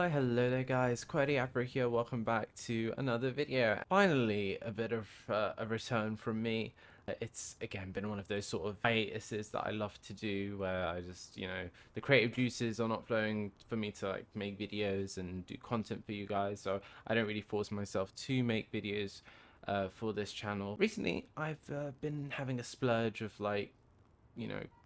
Why hello there guys, QwertyAfro here, welcome back to another video. Finally, a bit of a return from me. It's again been one of those sort of hiatuses that I love to do where I just, the creative juices are not flowing for me to like make videos and do content for you guys, so I don't really force myself to make videos for this channel. Recently, I've been having a splurge of like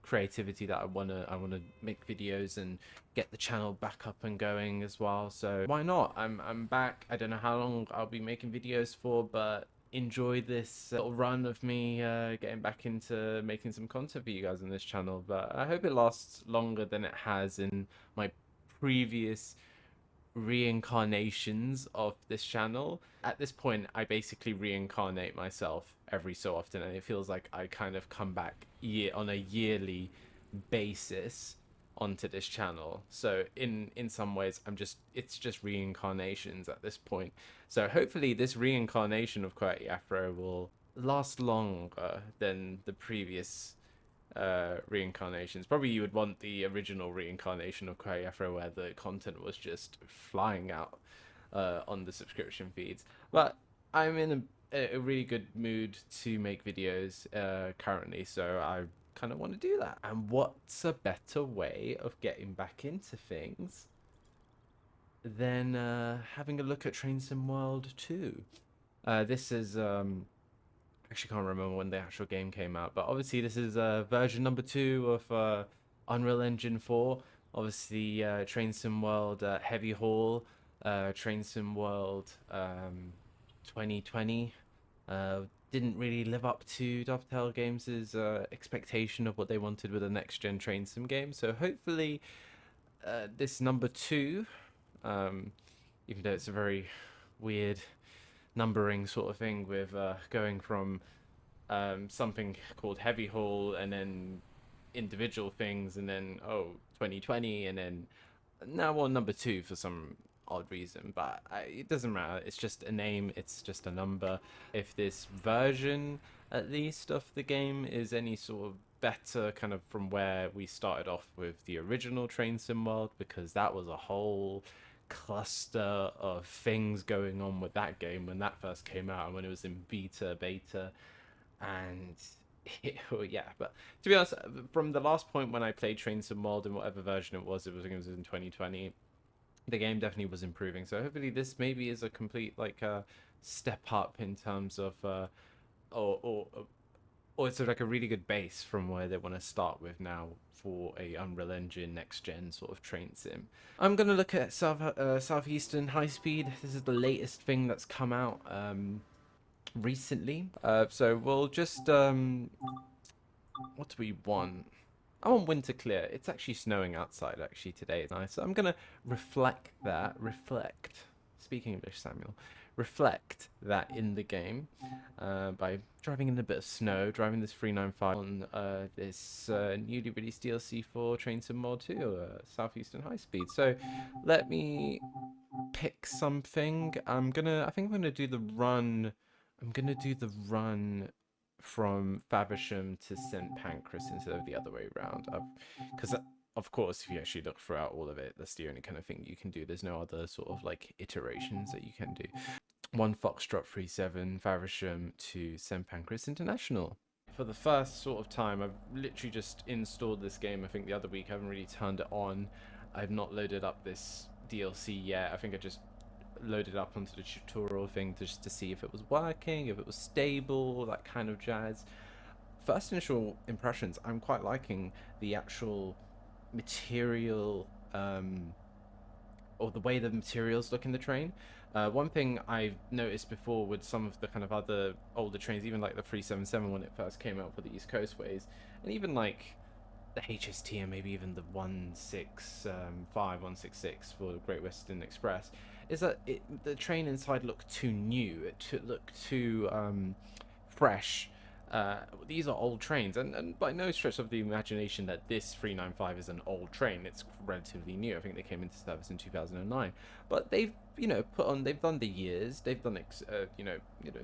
creativity that I wanna make videos and get the channel back up and going as well, so why not? I'm back. I don't know how long I'll be making videos for, but enjoy this little run of me getting back into making some content for you guys on this channel. But I hope it lasts longer than it has in my previous reincarnations of this channel. At this point, I basically reincarnate myself every so often, and it feels like I kind of come back on a yearly basis onto this channel. So in some ways, it's just reincarnations at this point. So hopefully this reincarnation of QwertyAfro will last longer than the previous reincarnations. Probably you would want the original reincarnation of QwertyAfro where the content was just flying out on the subscription feeds. But I'm in a really good mood to make videos currently, so I kind of want to do that. And what's a better way of getting back into things than having a look at Train Sim World 2? This is actually can't remember when the actual game came out, but obviously this is version number 2 of Unreal Engine 4. Obviously, Train Sim World Heavy Haul, Train Sim World 2020 didn't really live up to Dovetail Games' expectation of what they wanted with a next-gen Train Sim game. So hopefully, this number 2, even though it's a very weird numbering sort of thing with going from something called Heavy Haul and then individual things and then 2020 and then now on number 2 for some odd reason, but it doesn't matter. It's just a name, it's just a number. If this version at least of the game is any sort of better kind of from where we started off with the original Train Sim World, because that was a whole cluster of things going on with that game when that first came out and when it was in beta, and yeah. But to be honest, from the last point when I played Train Sim World in whatever version it was in 2020, the game definitely was improving. So hopefully this maybe is a complete like step up in terms of or or or it's like a really good base from where they want to start with now for a Unreal Engine next gen sort of train sim. I'm gonna look at Southeastern High Speed. This is the latest thing that's come out recently. So we'll just what do we want? I want winter clear. It's actually snowing outside actually today. It's nice. So I'm gonna reflect. Speaking English, Samuel. Reflect that in the game by driving in a bit of snow, driving this 395 on this newly released DLC for Train Sim Mod 2, Southeastern High Speed. So let me pick something. I think I'm gonna do the run. I'm gonna do the run from Faversham to St Pancras instead of the other way around. Because of course, if you actually look throughout all of it, that's the only kind of thing you can do. There's no other sort of like iterations that you can do. 1 Foxtrot 37 Faversham to St Pancras International. For the first sort of time, I've literally just installed this game. I think the other week I haven't really turned it on. I've not loaded up this DLC yet. I think I just loaded up onto the tutorial thing just to see if it was working, if it was stable, that kind of jazz. First initial impressions, I'm quite liking the actual material or the way the materials look in the train. One thing I've noticed before with some of the kind of other older trains, even like the 377 when it first came out for the East Coast ways, and even like the HST and maybe even the 165, 166 for the Great Western Express, is that the train inside looked too new. It looked too fresh. These are old trains, and by no stretch of the imagination that this 395 is an old train. It's relatively new. I think they came into service in 2009, but they've they've done the years. They've done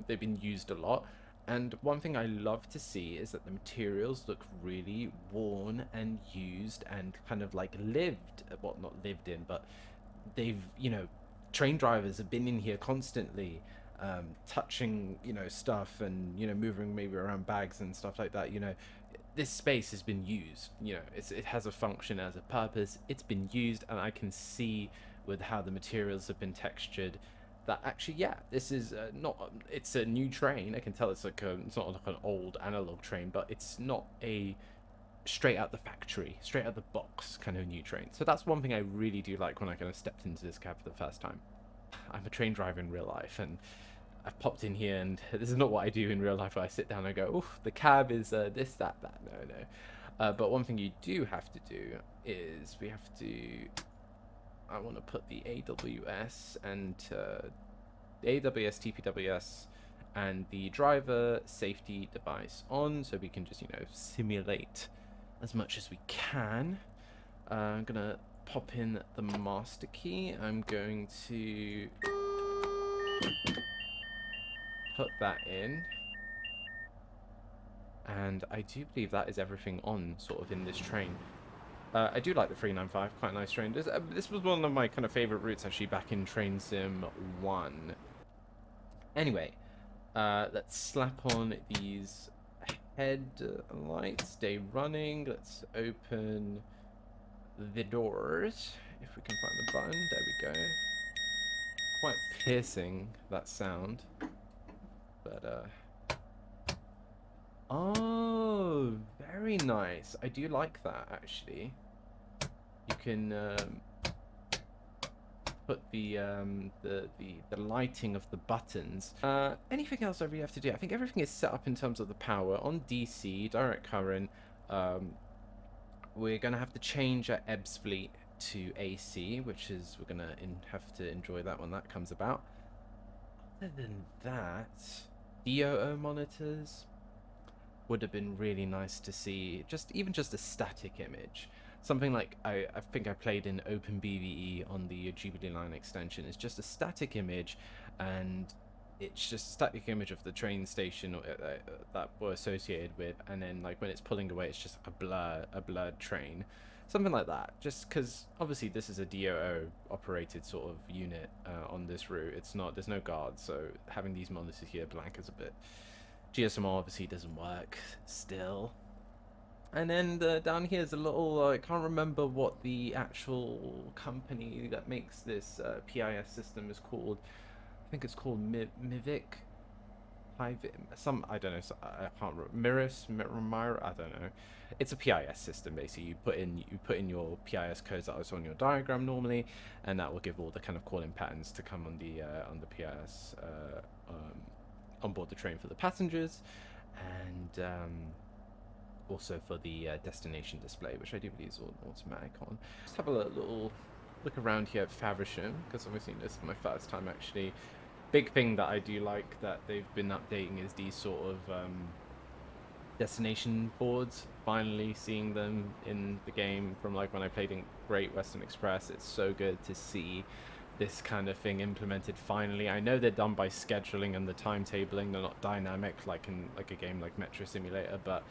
they've been used a lot. And one thing I love to see is that the materials look really worn and used and kind of like lived, well, not lived in, but they've, train drivers have been in here constantly, touching, stuff and, moving maybe around bags and stuff like that. This space has been used. It has a function, as a purpose. It's been used, and I can see with how the materials have been textured that actually, yeah, this is not. It's a new train. I can tell it's it's not like an old analog train, but it's not a straight out the factory, straight out the box kind of new train. So that's one thing I really do like when I kind of stepped into this cab for the first time. I'm a train driver in real life, and I've popped in here, and this is not what I do in real life, where I sit down and go, oof, the cab is this, that, that. No. But one thing you do have to do is I want to put the AWS and the AWS TPWS and the driver safety device on, so we can just, simulate as much as we can. I'm going to pop in the master key. I'm going to put that in, and I do believe that is everything on sort of in this train. I do like the 395, quite a nice train. This was one of my kind of favorite routes actually back in Train Sim 1. Anyway, let's slap on these headlights, stay running. Let's open the doors if we can find the button. There we go. Quite piercing, that sound, but oh, very nice. I do like that, actually. You can put the lighting of the buttons. Anything else I really have to do? I think everything is set up in terms of the power. On DC, direct current, we're gonna have to change our EBS fleet to AC, which is, we're gonna have to enjoy that when that comes about. Other than that, DOO monitors would have been really nice to see. Even just a static image. Something like I think I played in OpenBVE on the Jubilee Line extension. It's just a static image, and it's just a static image of the train station that we're associated with, and then like when it's pulling away, it's just a blurred train, something like that. Just because obviously this is a DOO operated sort of unit on this route. There's no guards, so having these monitors here blank is a bit. GSMR obviously doesn't work still. And then down here is a little, I can't remember what the actual company that makes this PIS system is called. I think it's called Mivic. I don't know. I can't remember. Miris, I don't know. It's a PIS system basically. You put in your PIS codes that was on your diagram normally, and that will give all the kind of calling patterns to come on the PIS on board the train for the passengers, and also for the destination display, which I do believe is automatic on. Just have a little look around here at Faversham, because obviously this is my first time actually. Big thing that I do like that they've been updating is these sort of destination boards. Finally seeing them in the game from like when I played in Great Western Express. It's so good to see this kind of thing implemented finally. I know they're done by scheduling and the timetabling. They're not dynamic like in like a game like Metro Simulator, but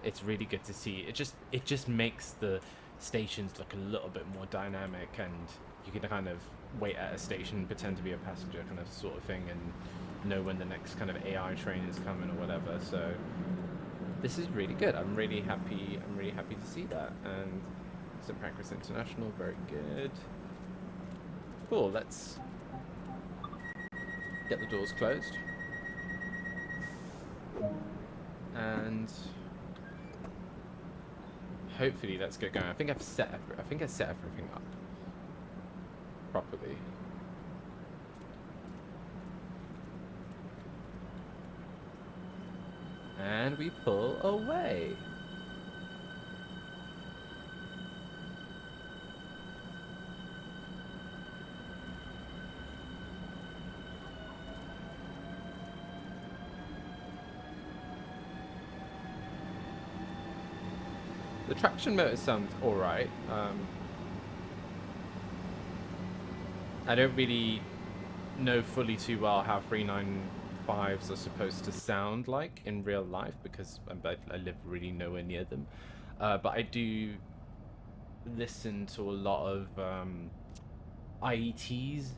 it's really good to see. It just makes the stations look a little bit more dynamic, and you can kind of wait at a station, pretend to be a passenger kind of sort of thing, and know when the next kind of AI train is coming or whatever. So this is really good. I'm really happy to see that. And St Pancras International, very good. Cool, let's get the doors closed. And hopefully let's get going. I think I set everything up properly. And we pull away. The traction motor sounds alright. I don't really know fully too well how 395s are supposed to sound like in real life, because I live really nowhere near them. But I do listen to a lot of IETs,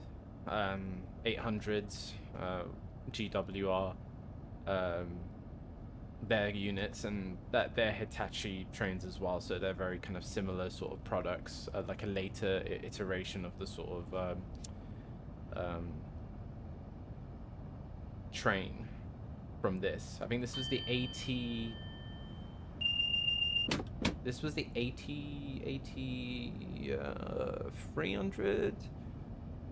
800s, GWR, um, their units, and that they're Hitachi trains as well, so they're very kind of similar sort of products, like a later iteration of the sort of um, train from this. I think this was the 80. This was the 80 300.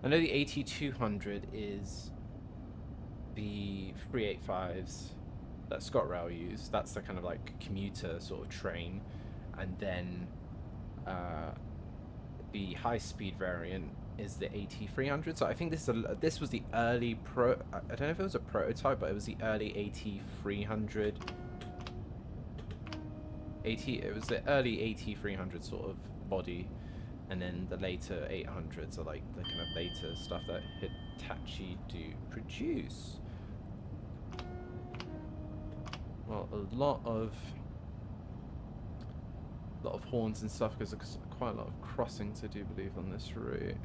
I know the 8200 is the 385s that ScotRail use. That's the kind of like commuter sort of train, and then the high-speed variant is the 8300. So I think this was the early pro. I don't know if it was a prototype, but it was the early 8300. It was the early 8300 sort of body, and then the later 800s are like the kind of later stuff that Hitachi do produce. Well, a lot of horns and stuff, because there's quite a lot of crossing to do, believe, on this route.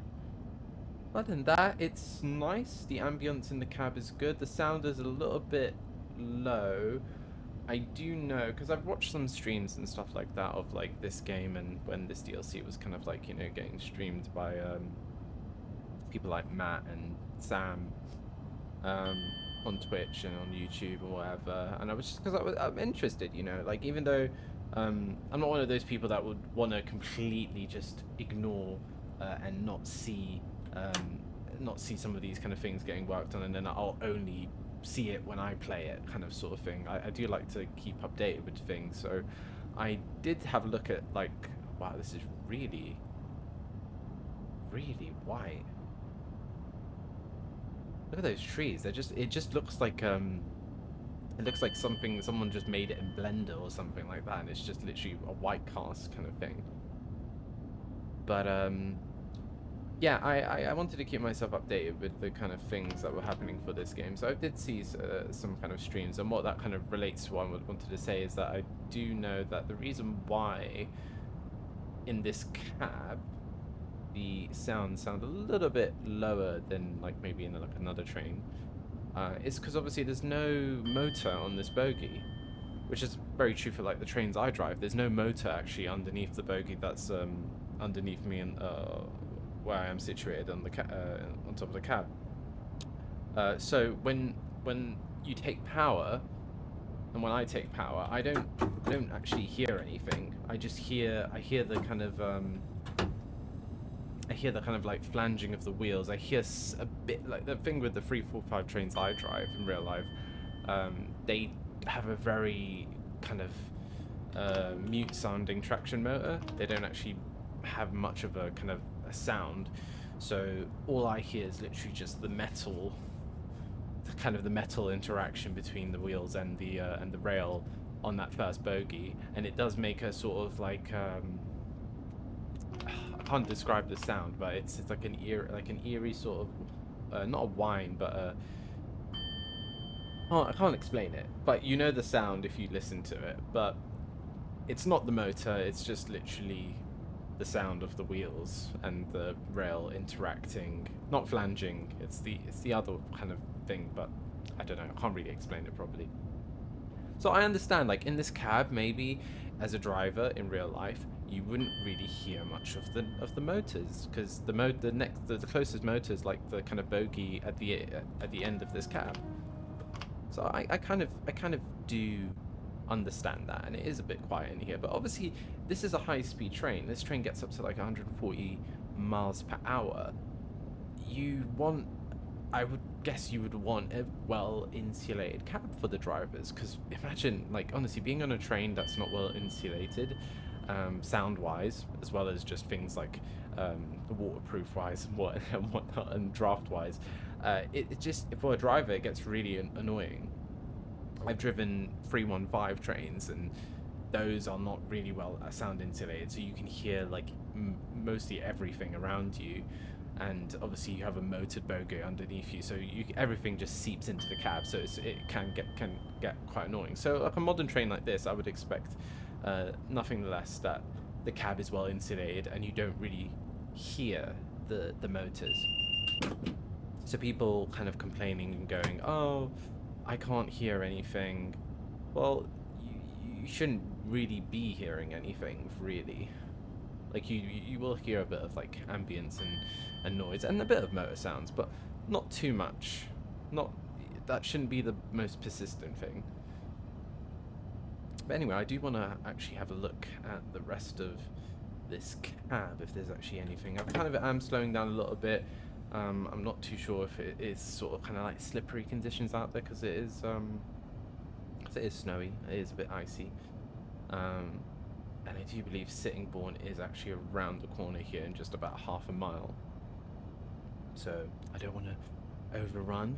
Other than that, it's nice. The ambience in the cab is good. The sound is a little bit low. I do know, because I've watched some streams and stuff like that of like this game, and when this DLC was kind of like, you know, getting streamed by people like Matt and Sam on Twitch and on YouTube or whatever, and I was just, because I'm interested, you know, like, even though I'm not one of those people that would want to completely just ignore and not see some of these kind of things getting worked on, and then I'll only see it when I play it, kind of sort of thing. I do like to keep updated with things, so I did have a look at, like, wow, this is really, really white. Look at those trees. It just looks like it looks like someone just made it in Blender or something like that, and it's just literally a white cast kind of thing. But yeah, I wanted to keep myself updated with the kind of things that were happening for this game. So I did see some kind of streams, and what that kind of relates to what I wanted to say is that I do know that the reason why in this cab the sound a little bit lower than like maybe in like another train is because obviously there's no motor on this bogie, which is very true for like the trains I drive. There's no motor actually underneath the bogie that's underneath me, and where I am situated on the on top of the cab. So when you take power, and when I take power, I don't actually hear anything. I hear the kind of like flanging of the wheels. I hear a bit like the thing with the 345 trains I drive in real life. They have a very kind of mute sounding traction motor. They don't actually have much of a kind of a sound, so all I hear is literally just the metal interaction between the wheels and the rail on that first bogie, and it does make a sort of like I can't describe the sound, but it's like an eerie sort of not a whine, but I can't explain it, but you know the sound if you listen to it. But it's not the motor, it's just literally the sound of the wheels and the rail interacting, not flanging. It's the other kind of thing, but I don't know, I can't really explain it properly. So I understand, like, in this cab, maybe as a driver in real life, you wouldn't really hear much of the motors, because the closest motor is like the kind of bogie at the end of this cab. So I kind of do understand that, and it is a bit quiet in here, but obviously this is a high-speed train. This train gets up to like 140 miles per hour. I would guess you would want a well-insulated cab for the drivers, because imagine, like, honestly, being on a train that's not well insulated, sound-wise, as well as just things like waterproof-wise and whatnot, and draft-wise. It just, for a driver, it gets really annoying. I've driven 315 trains, and those are not really well sound insulated, so you can hear like mostly everything around you, and obviously you have a motored bogie underneath you, so everything just seeps into the cab, so it can get quite annoying. So like a modern train like this, I would expect nothing less that the cab is well insulated and you don't really hear the motors. So people kind of complaining and going, "Oh, I can't hear anything." Well, you shouldn't really be hearing anything, really. Like you will hear a bit of like ambience and noise and a bit of motor sounds, but not too much. Not that shouldn't be the most persistent thing. But anyway, I do want to actually have a look at the rest of this cab, if there's actually anything. I kind of am slowing down a little bit. I'm not too sure if it is sort of kind of like slippery conditions out there, because it is snowy. It is a bit icy. And I do believe Sittingbourne is actually around the corner here in just about half a mile. So I don't want to overrun.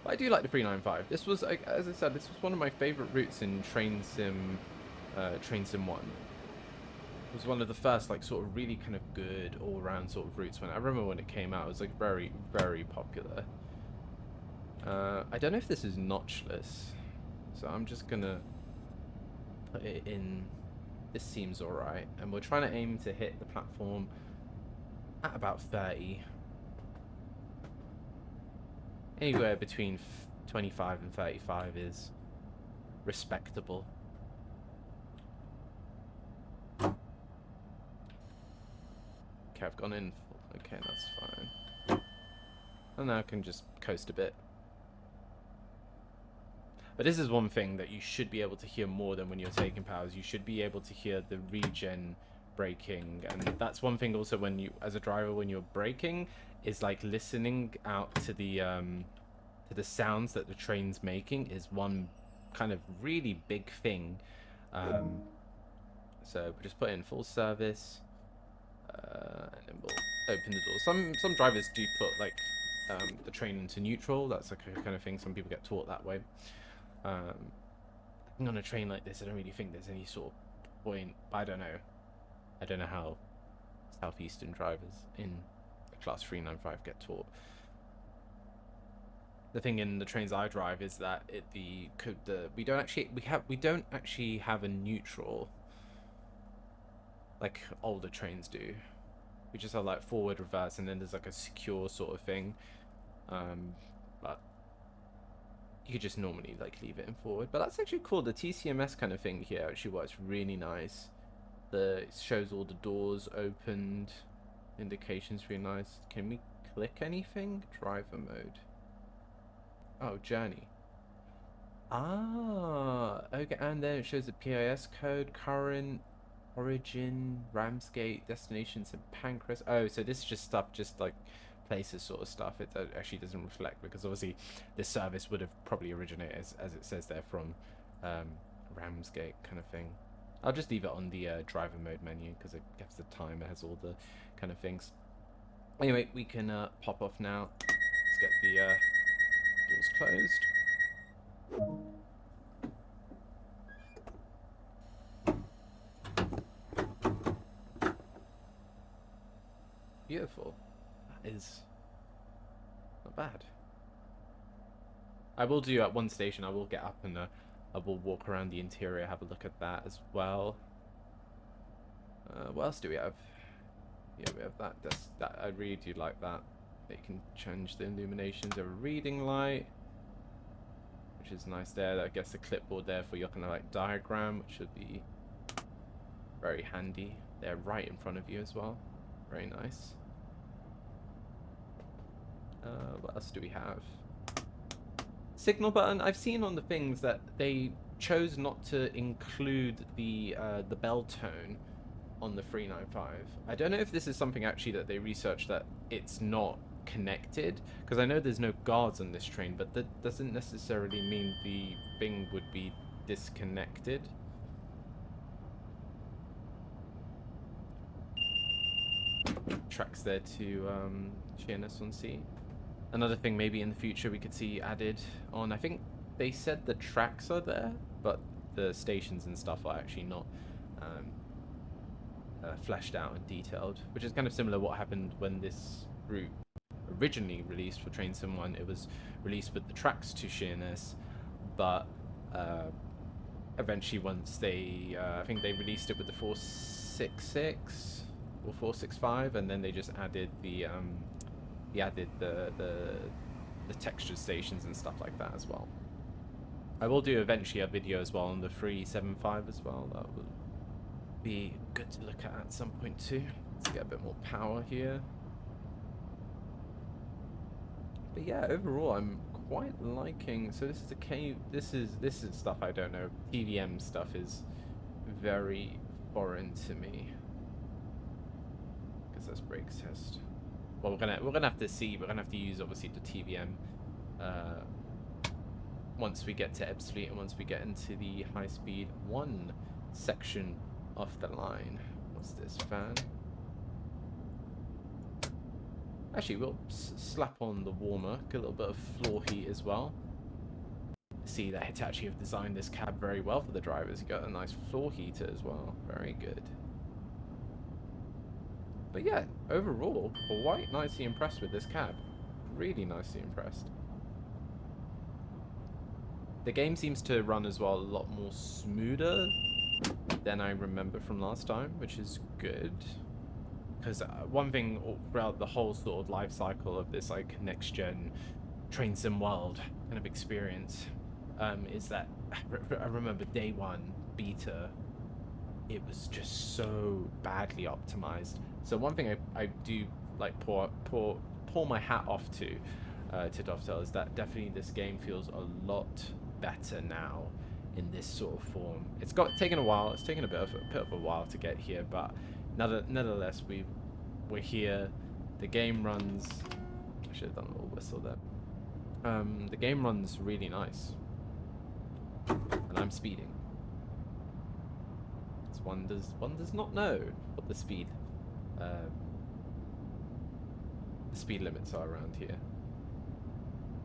But I do like the 395. This was, as I said, this was one of my favorite routes in Train Sim 1. It was one of the first, like, sort of really kind of good all-round sort of routes. I remember when it came out, it was like very, very popular. I don't know if this is notchless, so I'm just gonna put it in. This seems alright, and we're trying to aim to hit the platform at about 30. Anywhere between 25 and 35 is respectable. Okay, I've gone in. Okay, that's fine. And now I can just coast a bit. But this is one thing that you should be able to hear more than when you're taking powers. You should be able to hear the regen braking, and that's one thing also when you, as a driver, when you're braking, is like listening out to the sounds that the train's making is one kind of really big thing. So we'll just put in full service, and then we'll open the door. Some drivers do put like the train into neutral. That's like a kind of thing some people get taught that way. On a train like this, I don't really think there's any sort of point. I don't know how Southeastern drivers in a Class 395 get taught. The thing in the trains I drive is that we don't actually have a neutral like older trains do. We just have like forward, reverse, and then there's like a secure sort of thing. But you could just normally like leave it in forward. But that's actually cool. The TCMS kind of thing here actually works really nice. It shows all the doors opened. Indications really nice. Can we click anything? Driver mode. Oh, journey. Ah, okay. And then it shows the PIS code, current, origin, Ramsgate, destination, St Pancras. Oh, so this is just stuff, just like places sort of stuff. It actually doesn't reflect, because obviously this service would have probably originated, as it says there, from Ramsgate kind of thing. I'll just leave it on the driver mode menu, because it gives the time, it has all the kind of things. Anyway, we can pop off now. Let's get the doors closed. Beautiful. That is not bad. I will do at one station, I will get up and I will walk around the interior, have a look at that as well. What else do we have? Yeah, we have that. That I really do like that. You can change the illuminations of a reading light, which is nice there. I guess the clipboard there for your kind of like diagram, which should be very handy. They're right in front of you as well. Very nice. What else do we have? Signal button. I've seen on the things that they chose not to include the bell tone on the 395. I don't know if this is something actually that they researched, that it's not connected, because I know there's no guards on this train, but that doesn't necessarily mean the thing would be disconnected. Tracks there to Sheerness-on-Sea. Another thing maybe in the future we could see added on. I think they said the tracks are there, but the stations and stuff are actually not fleshed out and detailed, which is kind of similar to what happened when this route originally released for Train Sim 1. It was released with the tracks to Sheerness, but eventually once they, I think they released it with the 466 or 465, and then they just added the texture stations and stuff like that as well. I will do eventually a video as well on the 375 as well. That would be good to look at some point too. Let's get a bit more power here. But yeah, overall I'm quite liking. So this is the K. This is stuff I don't know. TVM stuff is very foreign to me. Because that's brakes test. Well, we're gonna have to see. We're gonna have to use obviously the TVM once we get to Ebbsfleet and once we get into the high-speed 1 section of the line. What's this fan? Actually, we'll slap on the warmer, get a little bit of floor heat as well. See that Hitachi have designed this cab very well for the drivers. You got a nice floor heater as well. Very good. But yeah, overall, quite nicely impressed with this cab. Really nicely impressed. The game seems to run as well a lot more smoother than I remember from last time, which is good. Because one thing throughout the whole sort of life cycle of this like next gen train sim world kind of experience is that I remember day one beta, it was just so badly optimized. So one thing I do like pour my hat off to Dovetail is that definitely this game feels a lot better now in this sort of form. It's taken a while. It's taken a bit of a while to get here, but nonetheless, we're here. The game runs. I should have done a little whistle there. The game runs really nice, and I'm speeding. One does not know what the speed limits are around here.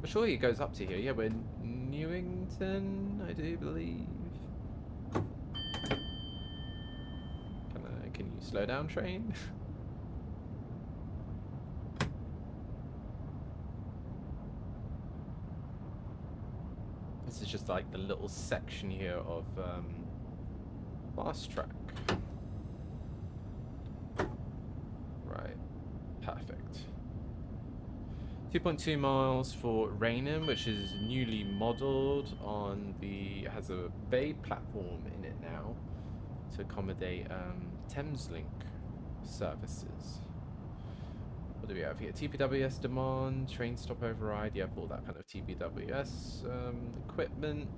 But surely it goes up to here. Yeah, we're Newington, I do believe. Can you slow down, train? This is just like the little section here of fast track. Right, perfect. 2.2 miles for Raynham, which is newly modelled on it has a bay platform in it now to accommodate Thameslink services. What do we have here? TPWS demand, train stop override, yeah, all that kind of TPWS equipment,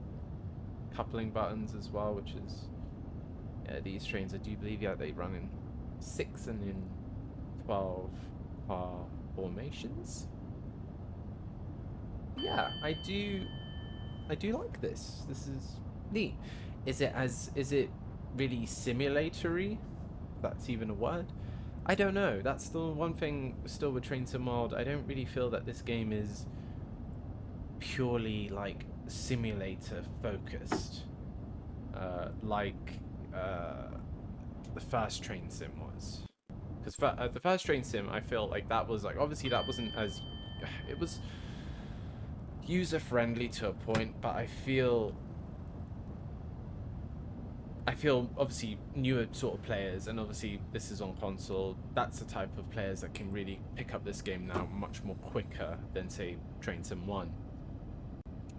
coupling buttons as well, which is, yeah, these trains I do believe, yeah, they run in 6 and in 12 car formations. Yeah, I do like this. This is neat. Is it really simulatory? If that's even a word. I don't know. That's still one thing still with Train Sim World. I don't really feel that this game is purely like simulator focused. Like the first Train Sim was. Because the first Train Sim, I feel like that was like, obviously that wasn't as, it was user friendly to a point, but I feel obviously newer sort of players, and obviously this is on console, that's the type of players that can really pick up this game now much more quicker than say Train Sim 1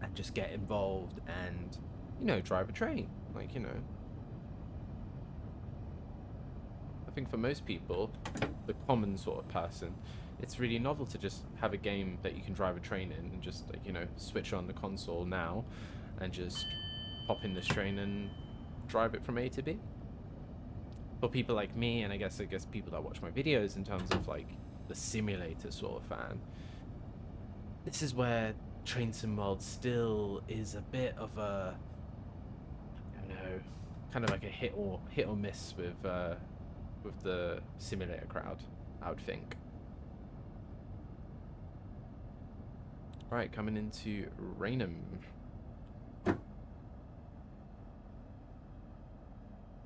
and just get involved and, you know, drive a train. Like, you know, I think for most people, the common sort of person, it's really novel to just have a game that you can drive a train in and just, like, you know, switch on the console now and just pop in this train and drive it from A to B. For people like me, and I guess people that watch my videos in terms of like the simulator sort of fan, this is where Train Sim World still is a bit of a, I don't know, kind of like a hit or miss with the simulator crowd, I would think. Right, coming into Raynham.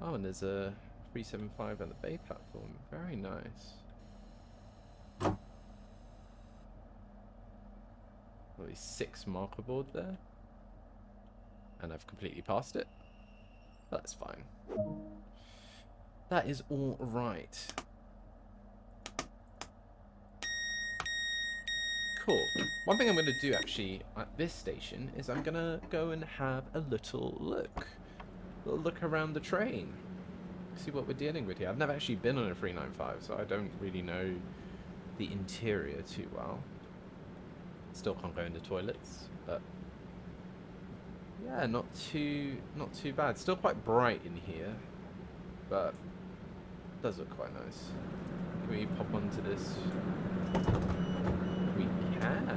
Oh, and there's a 375 on the bay platform. Very nice. Well, 6 marker board there. And I've completely passed it. That's fine. That is all right. Cool. One thing I'm going to do actually at this station is I'm going to go and have a little look around the train. See what we're dealing with here. I've never actually been on a 395, so I don't really know the interior too well. Still can't go into toilets, but yeah, not too bad. Still quite bright in here, but does look quite nice. Can we pop onto this? We can.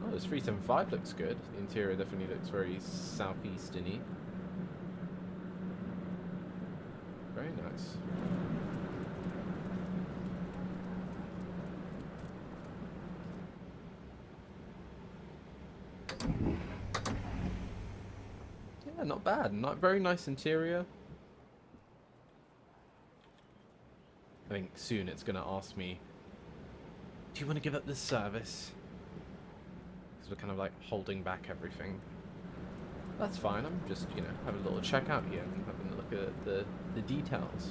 Oh, this 375 looks good. The interior definitely looks very southeastern-y. Very nice. Yeah, not bad. Not very nice interior. I think soon it's going to ask me, do you want to give up this service? Because we're kind of like holding back everything. That's fine. I'm just, you know, having a little check out here and having a look at the details.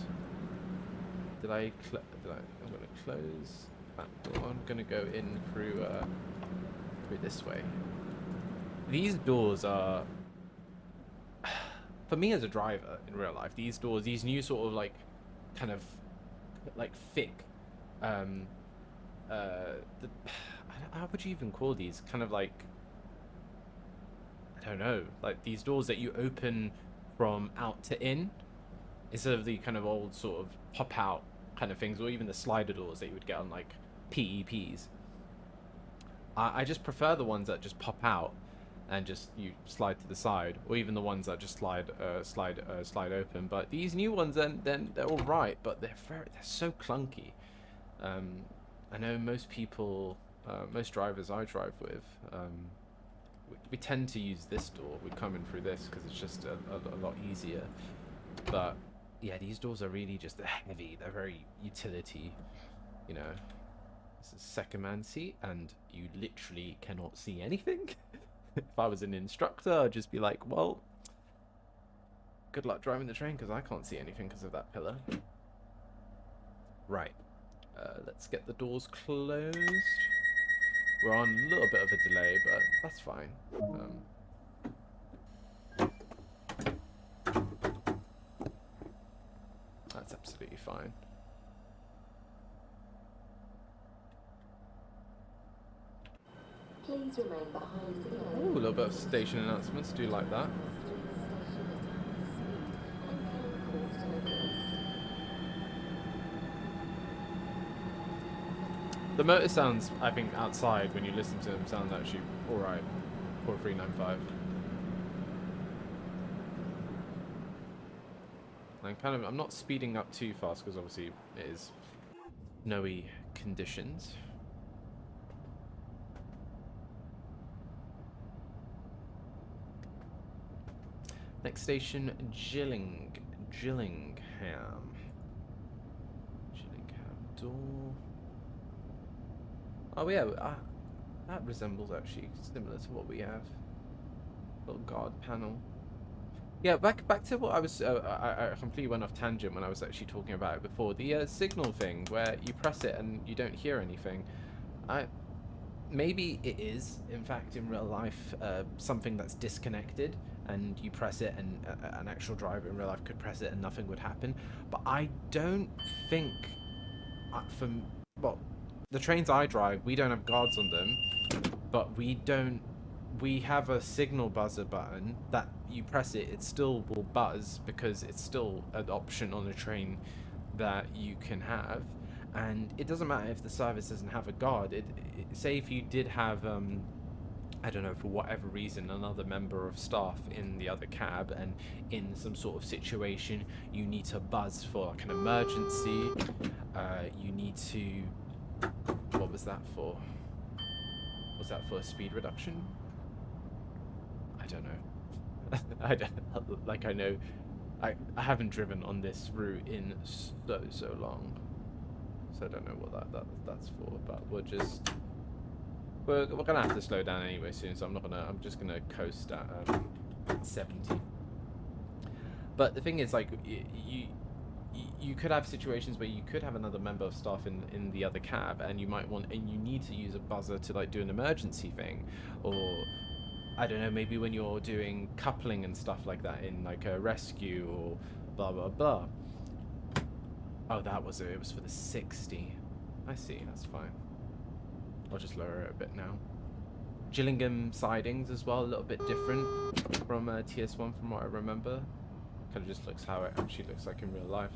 I'm going to close that door. I'm going to go in through this way. These doors are, for me as a driver in real life, these doors, these new sort of like kind of like thick how would you even call these, kind of like, I don't know, like these doors that you open from out to in instead of the kind of old sort of pop out kind of things, or even the slider doors that you would get on like PEPs. I just prefer the ones that just pop out and just you slide to the side, or even the ones that just slide open. But these new ones, then they're all right, but they're so clunky. I know most people, most drivers I drive with, we tend to use this door. We come in through this because it's just a lot easier. But yeah, these doors are really just heavy. They're very utility, you know. This is second man seat, and you literally cannot see anything. If I was an instructor, I'd just be like, well, good luck driving the train because I can't see anything because of that pillar. Right. Let's get the doors closed. We're on a little bit of a delay, but that's fine. That's absolutely fine. Please remain behind the gate. Ooh, a little bit of station announcements. Do like that. The motor sounds, I think, outside when you listen to them, sound actually alright for 395. I'm not speeding up too fast because obviously it is snowy conditions. Next station, Gillingham. Door. Oh yeah, that resembles actually similar to what we have. Little guard panel. Yeah, back to what I was. I completely went off tangent when I was actually talking about it before. The signal thing where you press it and you don't hear anything. Maybe it is, in fact, in real life, something that's disconnected, and you press it, and an actual driver in real life could press it and nothing would happen. But I don't think, well, the trains I drive, we don't have guards on them, but we have a signal buzzer button that you press it, it still will buzz because it's still an option on the train that you can have. And it doesn't matter if the service doesn't have a guard. Say if you did have, I don't know, for whatever reason, another member of staff in the other cab, and in some sort of situation, you need to buzz for like an emergency. You need to. What was that for? Was that for a speed reduction? I don't know. I don't, like, I know. I haven't driven on this route in so long. So I don't know what that's for, but we'll we're gonna have to slow down anyway soon, so I'm just gonna coast at 70. But the thing is, like, you could have situations where you could have another member of staff in the other cab, and you need to use a buzzer to like do an emergency thing, or I don't know, maybe when you're doing coupling and stuff like that in like a rescue or blah blah blah. Oh, it was for the 60. I see, that's fine. I'll just lower it a bit now. Gillingham sidings as well, a little bit different from TS1 from what I remember. Kind of just looks how it actually looks like in real life.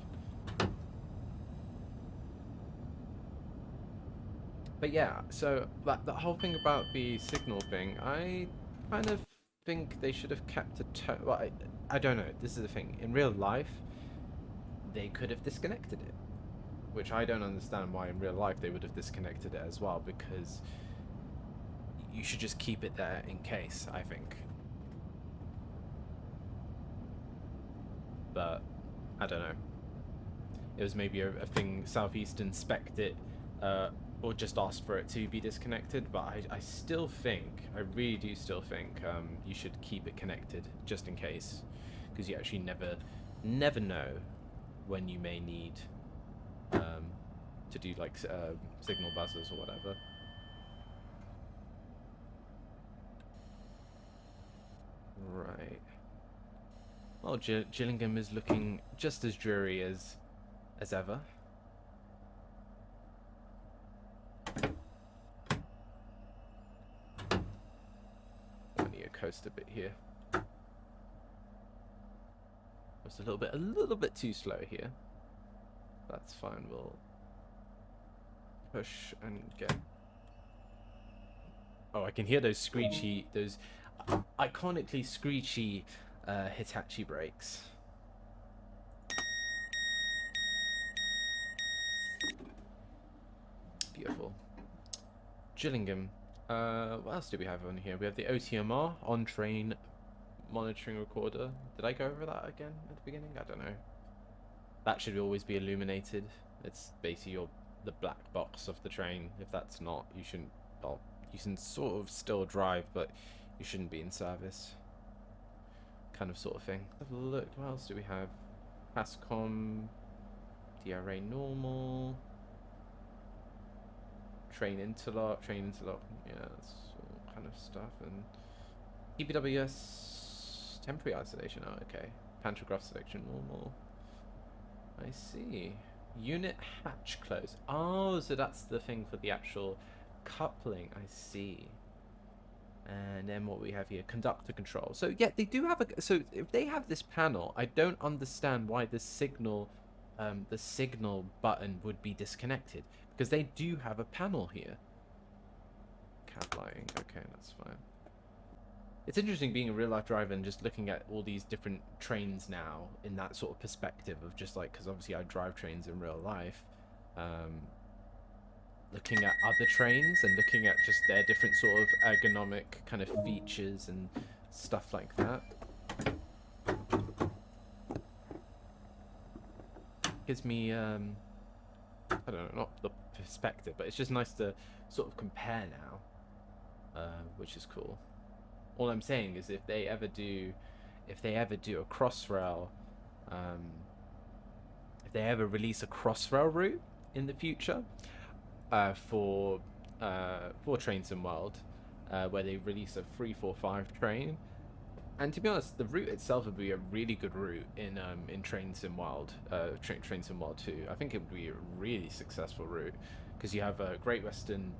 But yeah, so that whole thing about the signal thing, I kind of think they should have kept a well, I don't know, this is the thing. In real life, they could have disconnected it. Which I don't understand why in real life they would have disconnected it as well, because you should just keep it there in case, I think. But I don't know. It was maybe a thing SouthEastern spec'd it, or just asked for it to be disconnected. But I still think, I really do still think, you should keep it connected just in case, because you actually never know when you may need to do like signal buzzers or whatever. Right. Well, Gillingham is looking just as dreary as ever. I need to coast a bit here. It's a little bit too slow here. That's fine. We'll push and get. Oh, I can hear those screechy, those iconically screechy Hitachi brakes. Beautiful. Gillingham. What else do we have on here? We have the OTMR, on-train monitoring recorder. Did I go over that again at the beginning? I don't know. That should always be illuminated. It's basically the black box of the train. If that's not, you shouldn't. Well, you can sort of still drive, but you shouldn't be in service. Kind of sort of thing. Have a look. What else do we have? Pascom, DRA normal, train interlock. Yeah, that's all kind of stuff. And EPWS temporary isolation. Oh, okay. Pantograph selection normal. I see. Unit hatch close. Oh, so that's the thing for the actual coupling. I see. And then what we have here, conductor control. So yeah, they do have a. So if they have this panel, I don't understand why the signal button would be disconnected, because they do have a panel here. Cab lighting. Okay, that's fine. It's interesting being a real life driver and just looking at all these different trains now in that sort of perspective of just like, because obviously I drive trains in real life, looking at other trains and looking at just their different sort of ergonomic kind of features and stuff like that. Gives me, I don't know, not the perspective, but it's just nice to sort of compare now, which is cool. All I'm saying is if they ever do a Crossrail, if they ever release a Crossrail route in the future, for Train Sim World, where they release a 345 train, and to be honest, the route itself would be a really good route in Train Sim World, Train Sim World 2. I think it would be a really successful route, because you have a Great Western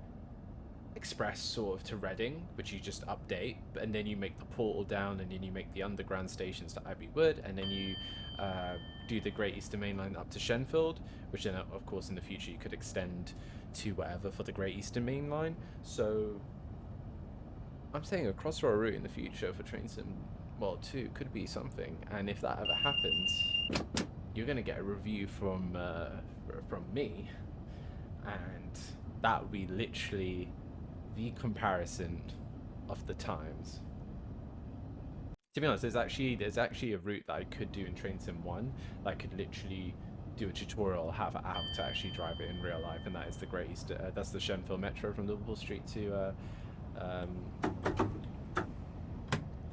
Express sort of to Reading, which you just update, and then you make the portal down, and then you make the underground stations to Abbey Wood, and then you do the Great Eastern Main Line up to Shenfield, which then of course in the future you could extend to whatever for the Great Eastern Main Line. So I'm saying a Crossrail route in the future for Train Sim World 2 could be something, and if that ever happens, you're gonna get a review from me, and that would be literally the comparison of the times. To be honest, there's actually a route that I could do in Train Sim 1 that I could literally do a tutorial how to actually drive it in real life, and that is the Great Eastern. That's the Shenfield Metro from Liverpool Street to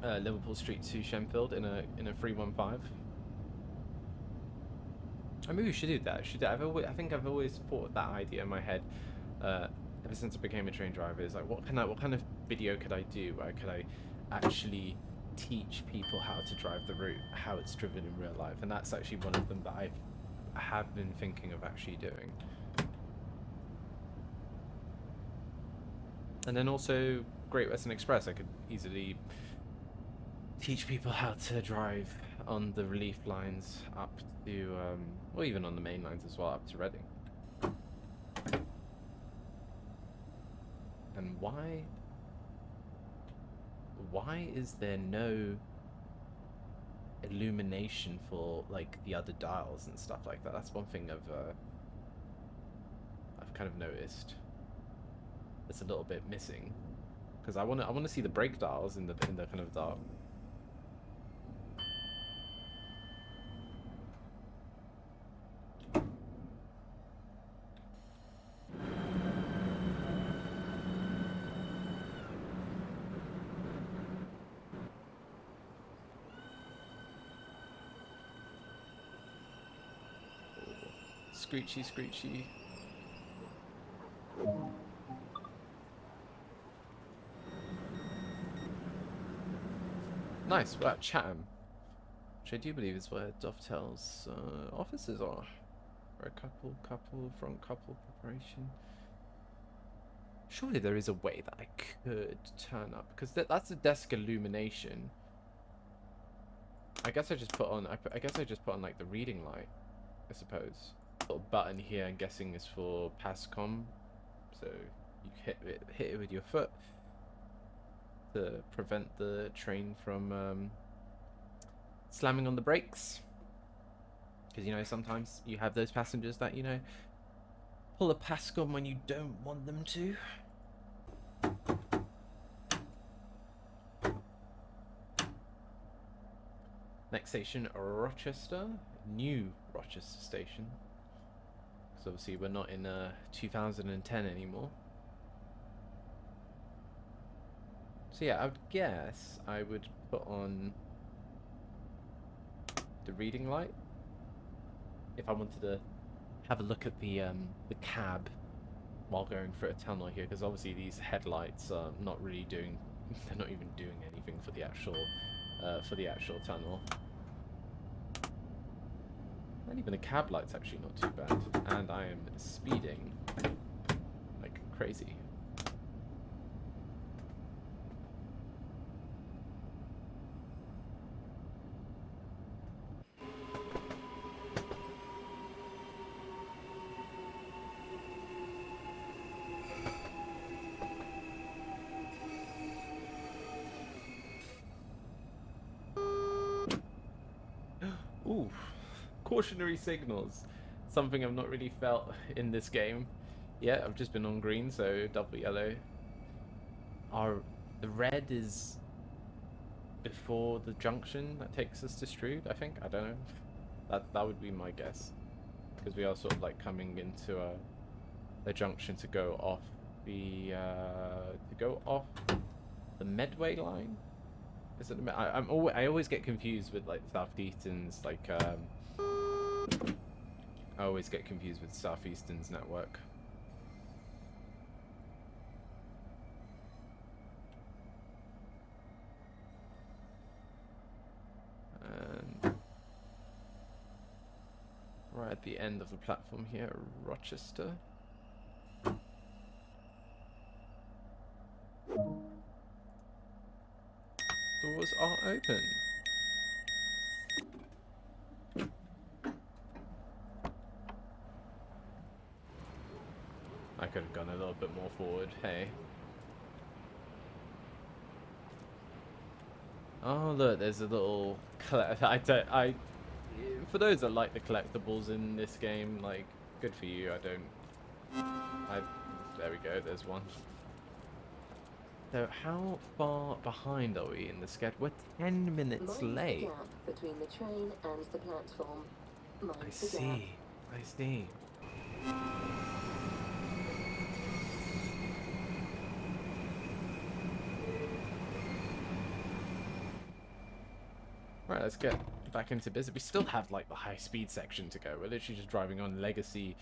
Liverpool Street to Shenfield in a 315. I mean, we should do that. I think I've always thought that idea in my head ever since I became a train driver. Is like, what kind of video could I do where could I actually teach people how to drive the route, how it's driven in real life, and that's actually one of them that I have been thinking of actually doing. And then also Great Western Express, I could easily teach people how to drive on the relief lines up to, or even on the main lines as well, up to Reading. And why is there no illumination for like the other dials and stuff like that? That's one thing I've kind of noticed. It's a little bit missing, because I want to see the brake dials in the kind of dark. Screechy, screechy. Nice, we're at Chatham, which I do believe is where Dovetail's offices are. For a couple, front couple preparation. Surely there is a way that I could turn up, because that's a desk illumination. I guess I just put on. I guess I just put on like the reading light, I suppose. Little button here, I'm guessing, is for PASCOM, so you hit it with your foot to prevent the train from slamming on the brakes. Because, you know, sometimes you have those passengers that, you know, pull a PASCOM when you don't want them to. Next station, Rochester. New Rochester station. So obviously we're not in 2010 anymore. So yeah, I would guess I would put on the reading light if I wanted to have a look at the cab while going through a tunnel here, because obviously these headlights are not really doing, they're not even doing anything for the actual tunnel. And even the cab light's actually not too bad. And I am speeding like crazy. Ooh. Cautionary Signals. Something I've not really felt in this game. Yeah, I've just been on green, so double yellow. The red is before the junction that takes us to Strood, I think. I don't know. That would be my guess. Because we are sort of like coming into a junction to go off the Medway line. Is it I always get confused with like SouthEastern's like I always get confused with SouthEastern's network. And right at the end of the platform here, Rochester. Doors are open. I could have gone a little bit more forward, hey. Oh look, there's a little for those that like the collectibles in this game, like, good for you. There we go, there's one. So how far behind are we in the schedule? We're 10 minutes late. Gap between the train and the platform. I see. I see. Right, let's get back into business. We still have like the high speed section to go. We're literally just driving on legacy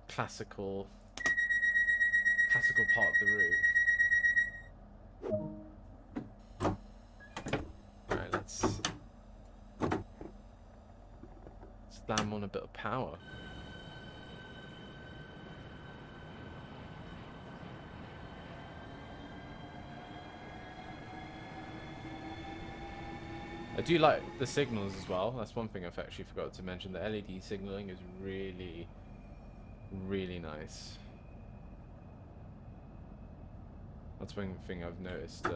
classical part of the route. Alright, let's slam on a bit of power. I do like the signals as well. That's one thing I've actually forgot to mention. The LED signaling is really, really nice. That's one thing I've noticed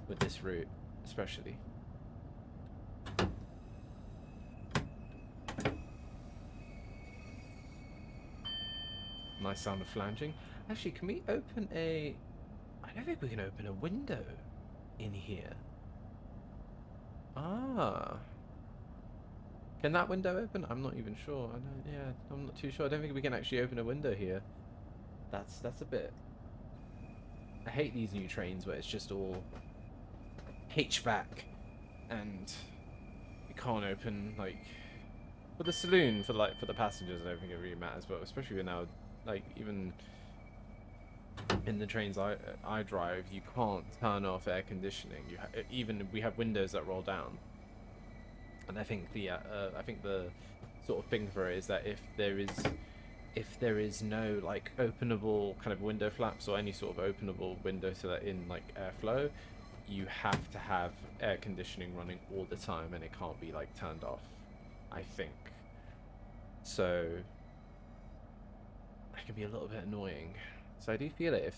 with this route, especially. Nice sound of flanging. Actually, can we open a... I don't think we can open a window in here. Ah. Can that window open? I'm not even sure. I don't, yeah, I'm not too sure. I don't think we can actually open a window here. That's a bit... I hate these new trains where it's just all HVAC and you can't open, like... For the saloon, for the passengers, I don't think it really matters, but especially when now, like, even in the trains I drive, you can't turn off air conditioning. Even we have windows that roll down, and I think the sort of thing for it is that if there is no like openable kind of window flaps or any sort of openable window to let in like airflow, you have to have air conditioning running all the time, and it can't be like turned off, I think. So that can be a little bit annoying. So I do feel it. If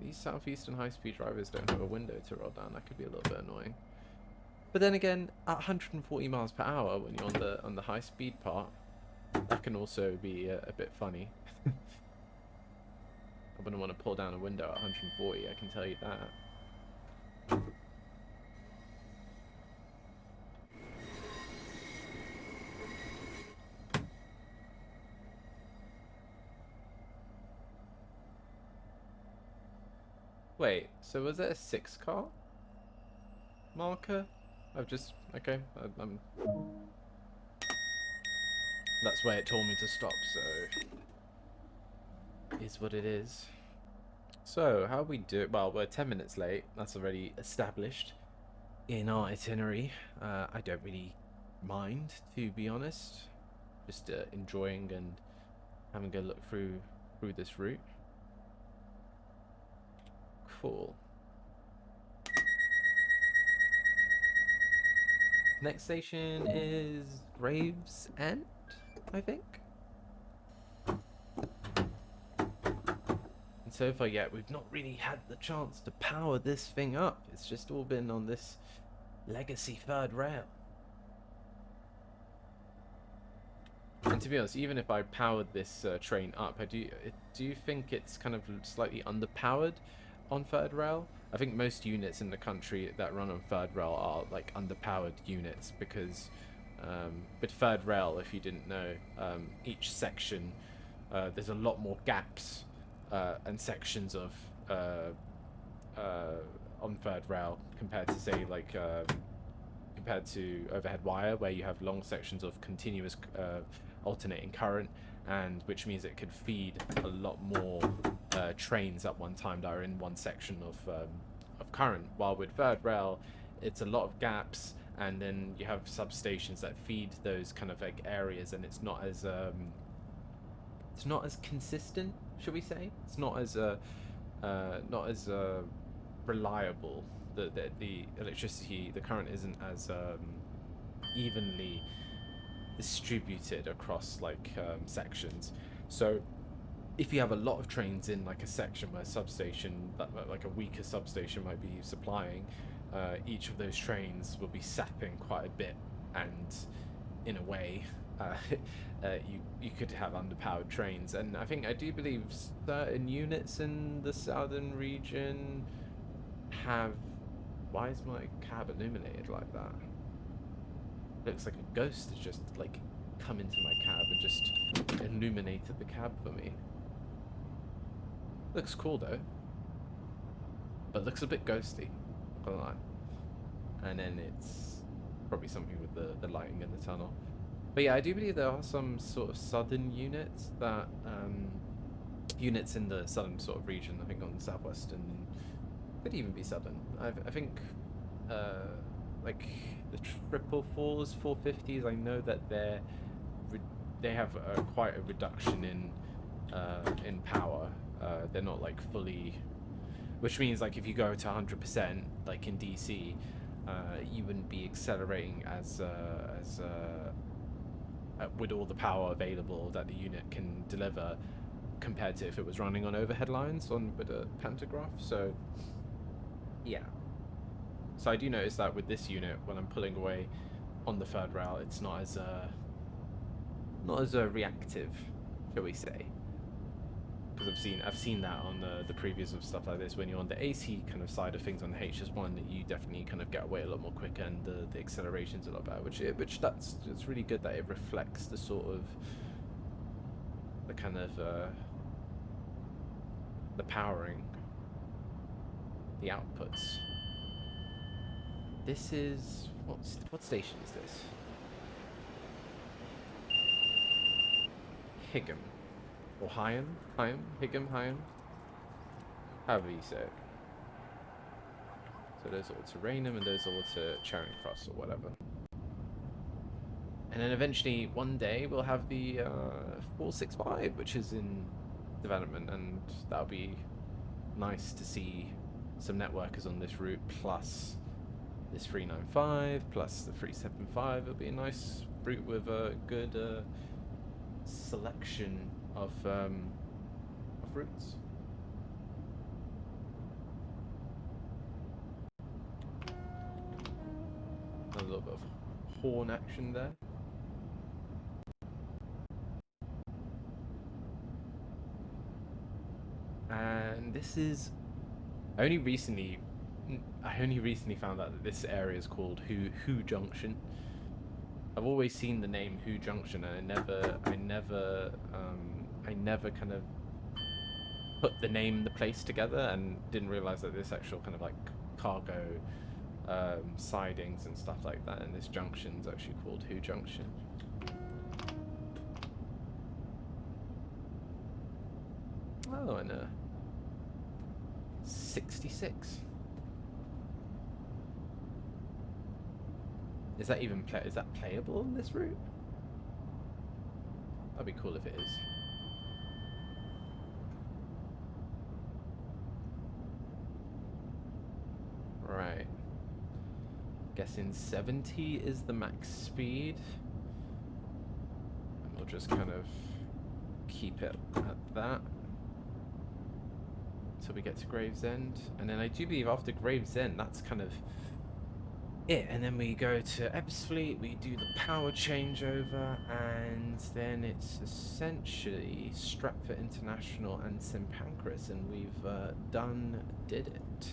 these Southeastern high-speed drivers don't have a window to roll down, that could be a little bit annoying. But then again, at 140 miles per hour when you're on the high-speed part, that can also be a bit funny. I wouldn't want to pull down a window at 140. I can tell you that. Wait, so was there a 6-car marker? I've just... Okay, I'm... That's where it told me to stop, so... Is what it is. So, how we do... Well, we're 10 minutes late. That's already established in our itinerary. I don't really mind, to be honest. Just enjoying and having a look through this route. Cool. Next station is Gravesend, I think. And so far yet, we've not really had the chance to power this thing up. It's just all been on this legacy third rail. And to be honest, even if I powered this train up, do you think it's kind of slightly underpowered on third rail? I think most units in the country that run on third rail are like underpowered units because with third rail, if you didn't know, each section there's a lot more gaps and sections of on third rail compared to say like compared to overhead wire, where you have long sections of continuous alternating current, and which means it could feed a lot more trains at one time that are in one section of current. While with third rail, it's a lot of gaps, and then you have substations that feed those kind of like areas, and it's not as consistent, should we say? It's not as reliable. The electricity, the current isn't as evenly distributed across like sections. So if you have a lot of trains in like a section where substation, like a weaker substation might be supplying, each of those trains will be sapping quite a bit, and in a way you could have underpowered trains. And I do believe certain units in the southern region have... Why is my cab illuminated like that? Looks like a ghost is just like come into my cab and just illuminated the cab for me. Looks cool though, but looks a bit ghosty, not gonna lie. And then it's probably something with the lighting in the tunnel. But yeah, I do believe there are some sort of southern units that units in the southern sort of region. I think on the southwestern, could even be southern. I think like the triple fours, 450s. I know that they have quite a reduction in power. They're not like fully, which means like if you go to 100%, like in DC, you wouldn't be accelerating as with all the power available that the unit can deliver, compared to if it was running on overhead lines with a pantograph. So yeah. So I do notice that with this unit, when I'm pulling away on the third rail, it's not as reactive, shall we say? Because I've seen that on the previews of stuff like this. When you're on the AC kind of side of things on the HS1, that you definitely kind of get away a lot more quicker, and the acceleration's a lot better. It's really good that it reflects the sort of the kind of the powering, the outputs. This is what station is this? Higham. Or Higham? Higham? However you say it. So those all to Raynham and those all to Charing Cross or whatever. And then eventually, one day, we'll have the 465, which is in development, and that'll be nice to see some networkers on this route, plus this 395, plus the 375. It'll be a nice route with a good selection of routes. A little bit of horn action there. And this is I only recently found out that this area is called Who Junction. I've always seen the name Who Junction, and I never kind of put the name and the place together, and didn't realize that this actual kind of like cargo sidings and stuff like that, and this junction's actually called Who Junction. Oh, and 66. Is that even is that playable on this route? That'd be cool if it is. Right. Guessing 70 is the max speed. And we'll just kind of keep it at that until we get to Gravesend. And then I do believe after Gravesend, that's kind of it. And then we go to Ebbsfleet, we do the power changeover, and then it's essentially Stratford International and St Pancras, and we've did it.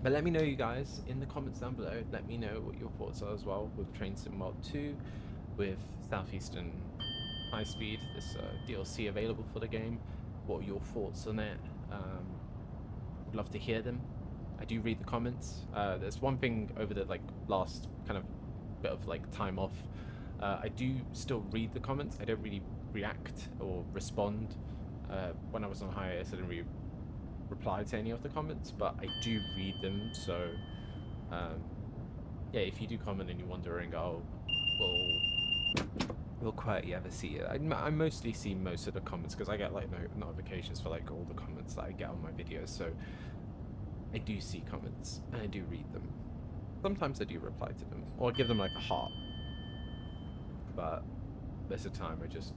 But let me know, you guys, in the comments down below. Let me know what your thoughts are as well with Train Sim Mod 2, with SouthEastern High Speed, this DLC available for the game. What are your thoughts on it? Would love to hear them. I do read the comments. There's one thing over the last kind of bit of time off. I do still read the comments. I don't really react or respond. When I was on hiatus, I didn't really reply to any of the comments, but I do read them. So yeah, if you do comment and you're wondering, oh, will QwertyAfro ever see it? I mostly see most of the comments, because I get notifications for all the comments that I get on my videos. So I do see comments and I do read them. Sometimes I do reply to them or give them a heart, but most of the time I just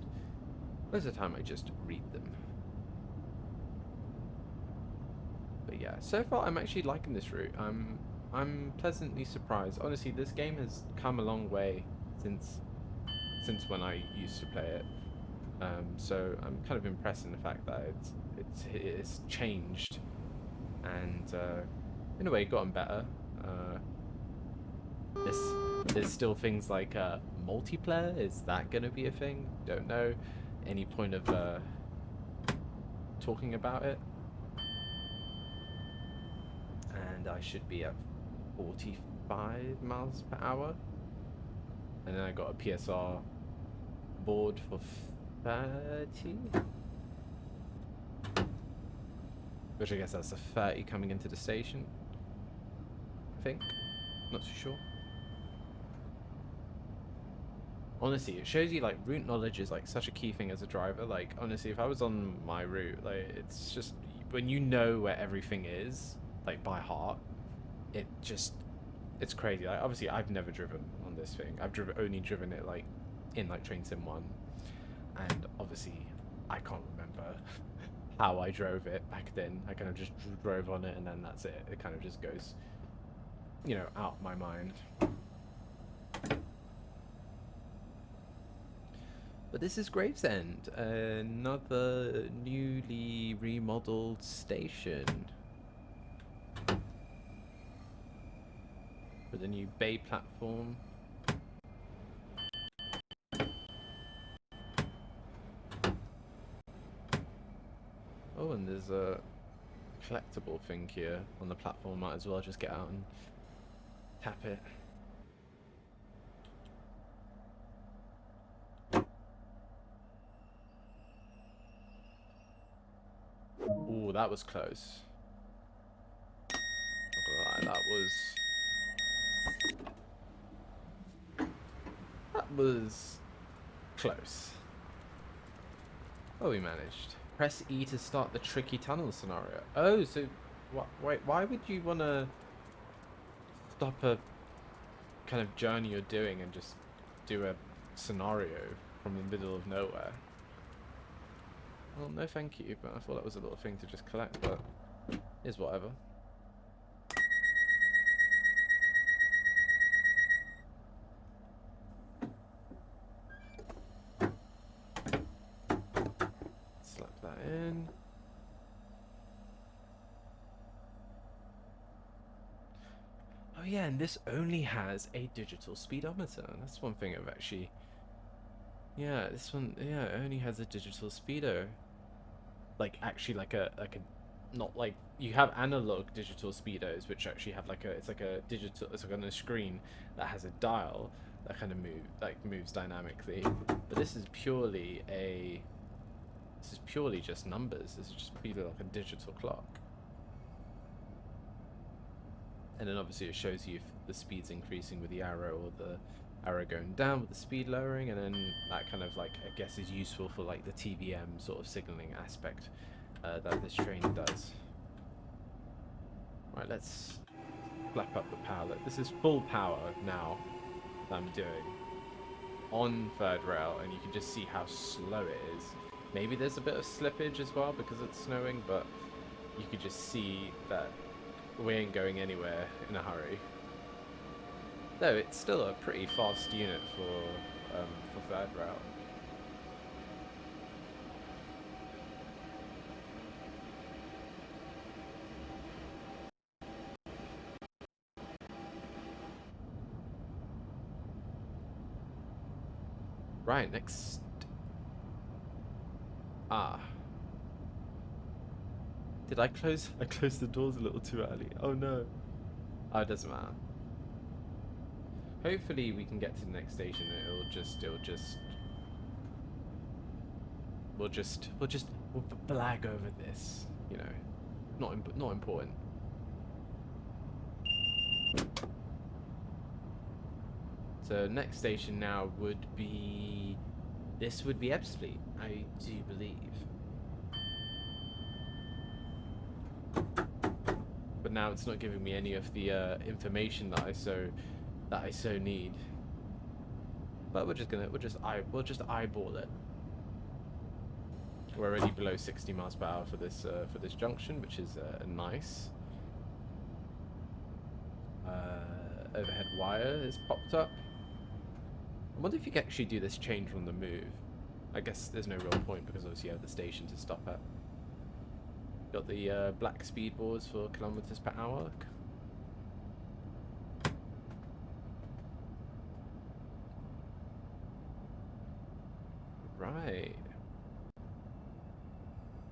read them. But yeah, so far I'm actually liking this route. I'm pleasantly surprised. Honestly, this game has come a long way since when I used to play it. So I'm kind of impressed in the fact that it's changed, and in a way gotten better. There's still things like multiplayer? Is that going to be a thing? Don't know. Any point of talking about it? And I should be at 45 miles per hour. And then I got a PSR board for 30. Which I guess that's a 30 coming into the station. I think. Not too sure. Honestly, it shows you like route knowledge is like such a key thing as a driver. Like honestly, if I was on my route, like it's just when you know where everything is, like by heart, it's crazy. Like obviously I've never driven on this thing. I've only driven it like in like Train Sim 1. And obviously I can't remember how I drove it back then. I kind of just drove on it and then that's it. It kind of just goes, you know, out my mind. But this is Gravesend, another newly remodeled station. With a new bay platform. Oh, and there's a collectible thing here on the platform. Might as well just get out and tap it. Ooh, that was close. Not gonna lie, that was close. Oh, we managed. Press E to start the tricky tunnel scenario. Oh, so wait, why would you want to stop a kind of journey you're doing and just do a scenario from the middle of nowhere? Well, no thank you, but I thought that was a little thing to just collect, but is whatever. Slap that in. Oh yeah, and this only has a digital speedometer. That's one thing I've actually... Yeah, this one, yeah, it only has a digital speedo. Like, actually like a not like... You have analog digital speedos, which actually have like a... It's like a digital... It's like on a screen that has a dial that kind of moves dynamically. But this is purely a... This is purely just numbers. This is just purely like a digital clock. And then obviously it shows you if the speed's increasing with the arrow or the arrow going down with the speed lowering, and then that kind of like, I guess, is useful for like the TVM sort of signaling aspect that this train does. Right, let's flap up the power. Look, this is full power now that I'm doing on third rail, and you can just see how slow it is. Maybe there's a bit of slippage as well because it's snowing, but you could just see that we ain't going anywhere in a hurry. Though it's still a pretty fast unit for third rail. Right, next. Did I close? I closed the doors a little too early. Oh no. Oh, it doesn't matter. Hopefully we can get to the next station and we'll blag over this, you know. Not important. So next station now would be... This would be Ebbsfleet, I do believe. But now it's not giving me any of the information that I so need. But we'll just eyeball it. We're already below 60 miles per hour for this junction, which is nice. Overhead wire is popped up. I wonder if you can actually do this change on the move. I guess there's no real point because obviously you have the station to stop at. Got the black speed boards for kilometers per hour. right.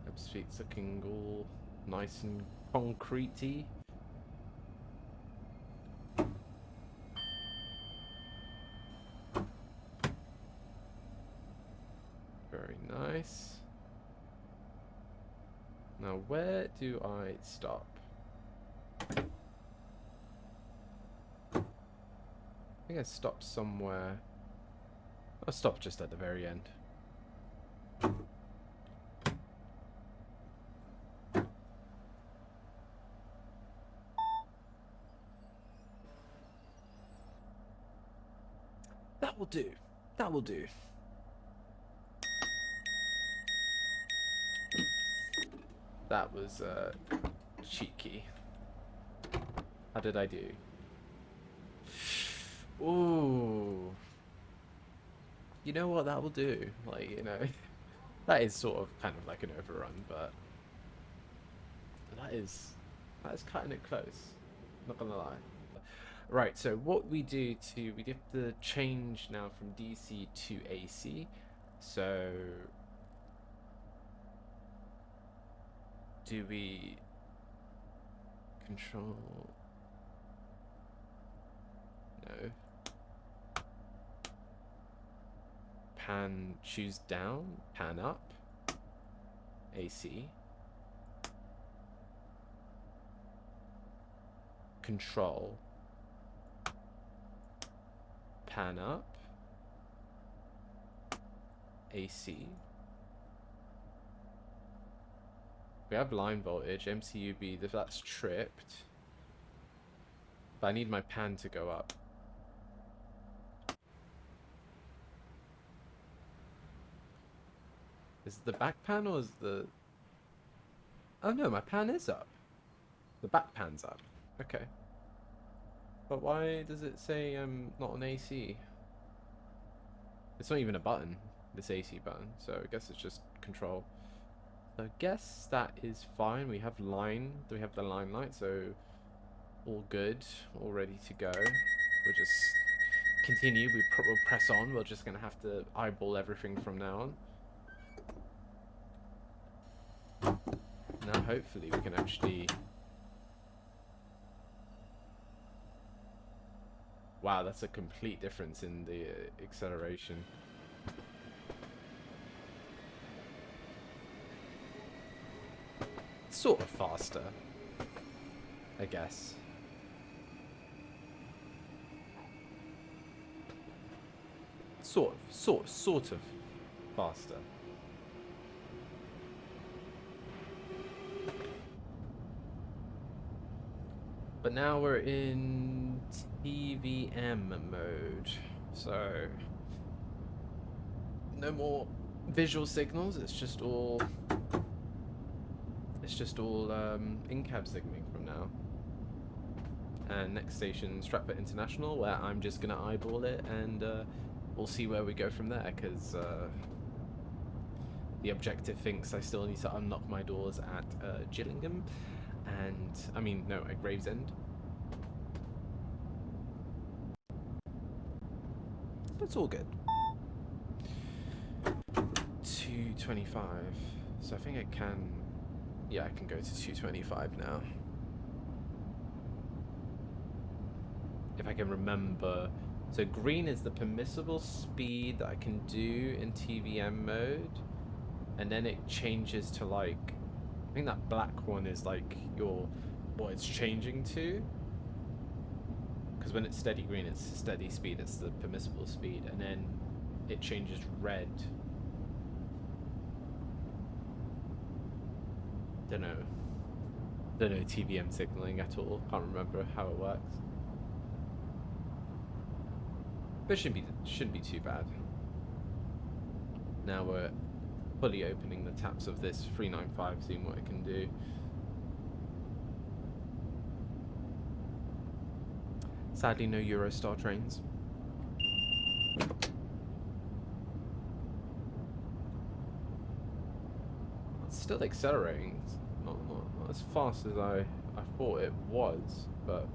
Web Street's looking all nice and concretey. Very nice. Now, where do I stop? I think I stopped somewhere. I'll stop just at the very end. That will do. That will do. That was cheeky. How did I do? Ooh. You know what that will do? Like, you know, that is sort of kind of like an overrun, but that is cutting it close. Not gonna lie. Right, so what we do we have to change now from DC to AC. So do we control? No. Pan, choose down, pan up, AC. Control, pan up, AC. We have line voltage, MCUB, if that's tripped. But I need my pan to go up. Is it the back pan or is the... Oh no, my pan is up. The back pan's up. Okay. But why does it say I'm not on AC? It's not even a button, this AC button, so I guess it's just control. So I guess that is fine. We have the line light, so all good, all ready to go. We'll just continue, we'll press on. We're just gonna have to eyeball everything from now on. Now hopefully we can actually... Wow, that's a complete difference in the acceleration. Sort of faster, I guess. Sort of faster. But now we're in TVM mode, so no more visual signals. It's just all in-cab signaling from now. And next station, Stratford International, where I'm just gonna eyeball it, and we'll see where we go from there. Because the objective thinks I still need to unlock my doors at Gillingham. And, I mean, no, at Gravesend. But it's all good. 225. So I think I can... Yeah, I can go to 225 now. If I can remember... So green is the permissible speed that I can do in TVM mode. And then it changes to, like... I think that black one is like what it's changing to, because when it's steady green it's steady speed, it's the permissible speed, and then it changes red. Don't know TVM signaling at all, can't remember how it works, but it shouldn't be too bad. Now we're fully opening the taps of this 395, seeing what it can do. Sadly, no Eurostar trains. It's still accelerating. It's not as fast as I thought it was, but...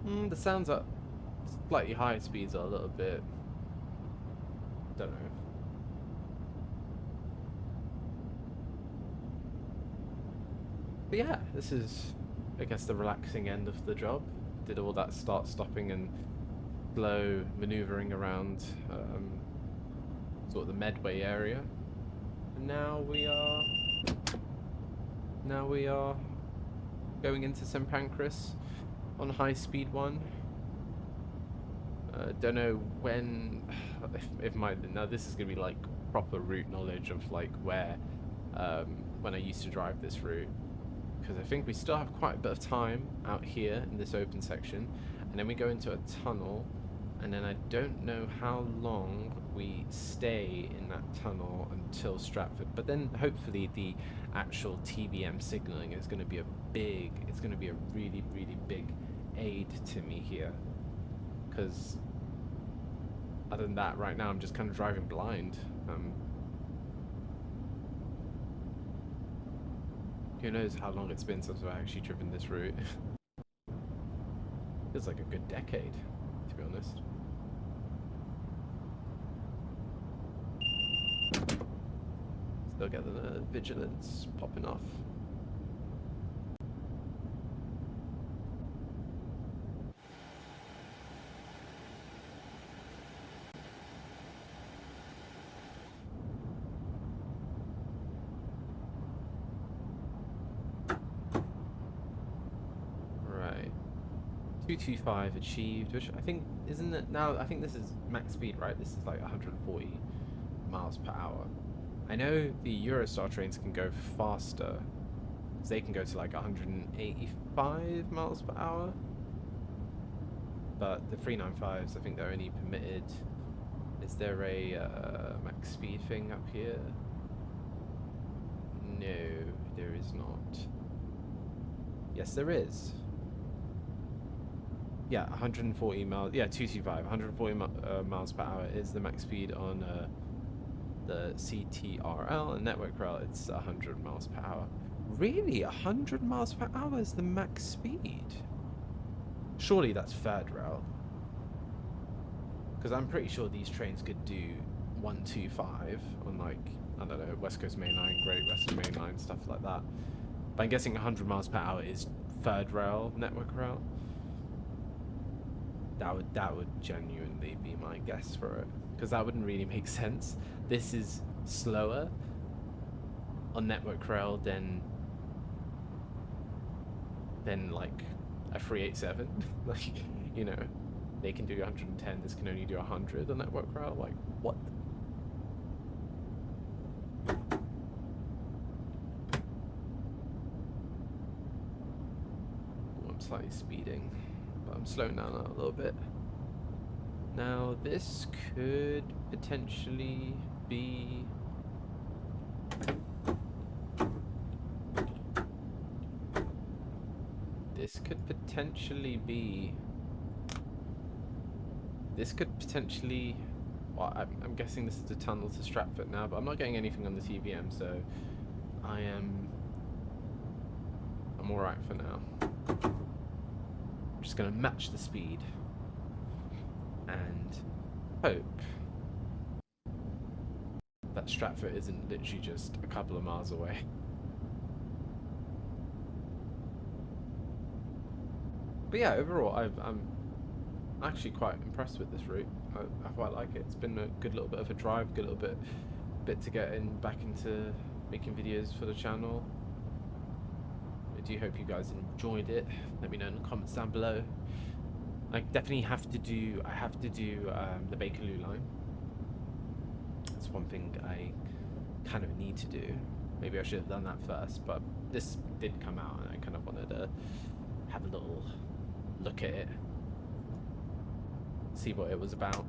The sounds at slightly higher speeds are a little bit, don't know. But yeah, this is, I guess, the relaxing end of the job. Did all that start, stopping, and slow maneuvering around sort of the Medway area. And now we are going into St Pancras on high speed 1. Don't know when, if my, now this is gonna be like proper route knowledge of like where, when I used to drive this route, because I think we still have quite a bit of time out here in this open section, and then we go into a tunnel, and then I don't know how long we stay in that tunnel until Stratford, but then hopefully the actual TVM signaling is going to be it's going to be a really, really big aid to me here, because other than that, right now I'm just kind of driving blind. Who knows how long it's been since I've actually driven this route. Feels like a good decade, to be honest. Still get the vigilance popping off. Right. 225 achieved, which I think, isn't it now? I think this is max speed, right? This is like 140 miles per hour. I know the Eurostar trains can go faster. They can go to like 185 miles per hour. But the 395s, I think they're only permitted. Is there a max speed thing up here? No, there is not. Yes, there is. Yeah, 140 miles. Yeah, 225. 140 miles per hour is the max speed on the CTRL, and network rail. It's 100 miles per hour. Really, 100 miles per hour is the max speed? Surely that's third rail, because I'm pretty sure these trains could do 125 on, like, I don't know, West Coast Main Line, Great Western Main Line, stuff like that. But I'm guessing 100 miles per hour is third rail, network rail. That would genuinely be my guess for it, because that wouldn't really make sense. This is slower on network rail than like a 387. Like, you know, they can do 110, this can only do 100 on network rail. Like, what? Oh, I'm slightly speeding, but I'm slowing down a little bit. Now, this could potentially be... This could potentially be... Well, I'm guessing this is the tunnel to Stratford now, but I'm not getting anything on the TVM, so I'm alright for now. I'm just going to match the speed and hope that Stratford isn't literally just a couple of miles away. But yeah, overall, I'm actually quite impressed with this route. I quite like it. It's been a good little bit of a drive, good little bit to get back into making videos for the channel. I do hope you guys enjoyed it. Let me know in the comments down below. I definitely have to do the Bakerloo line. That's one thing I kind of need to do. Maybe I should have done that first, but this did come out and I kind of wanted to have a little look at it, see what it was about.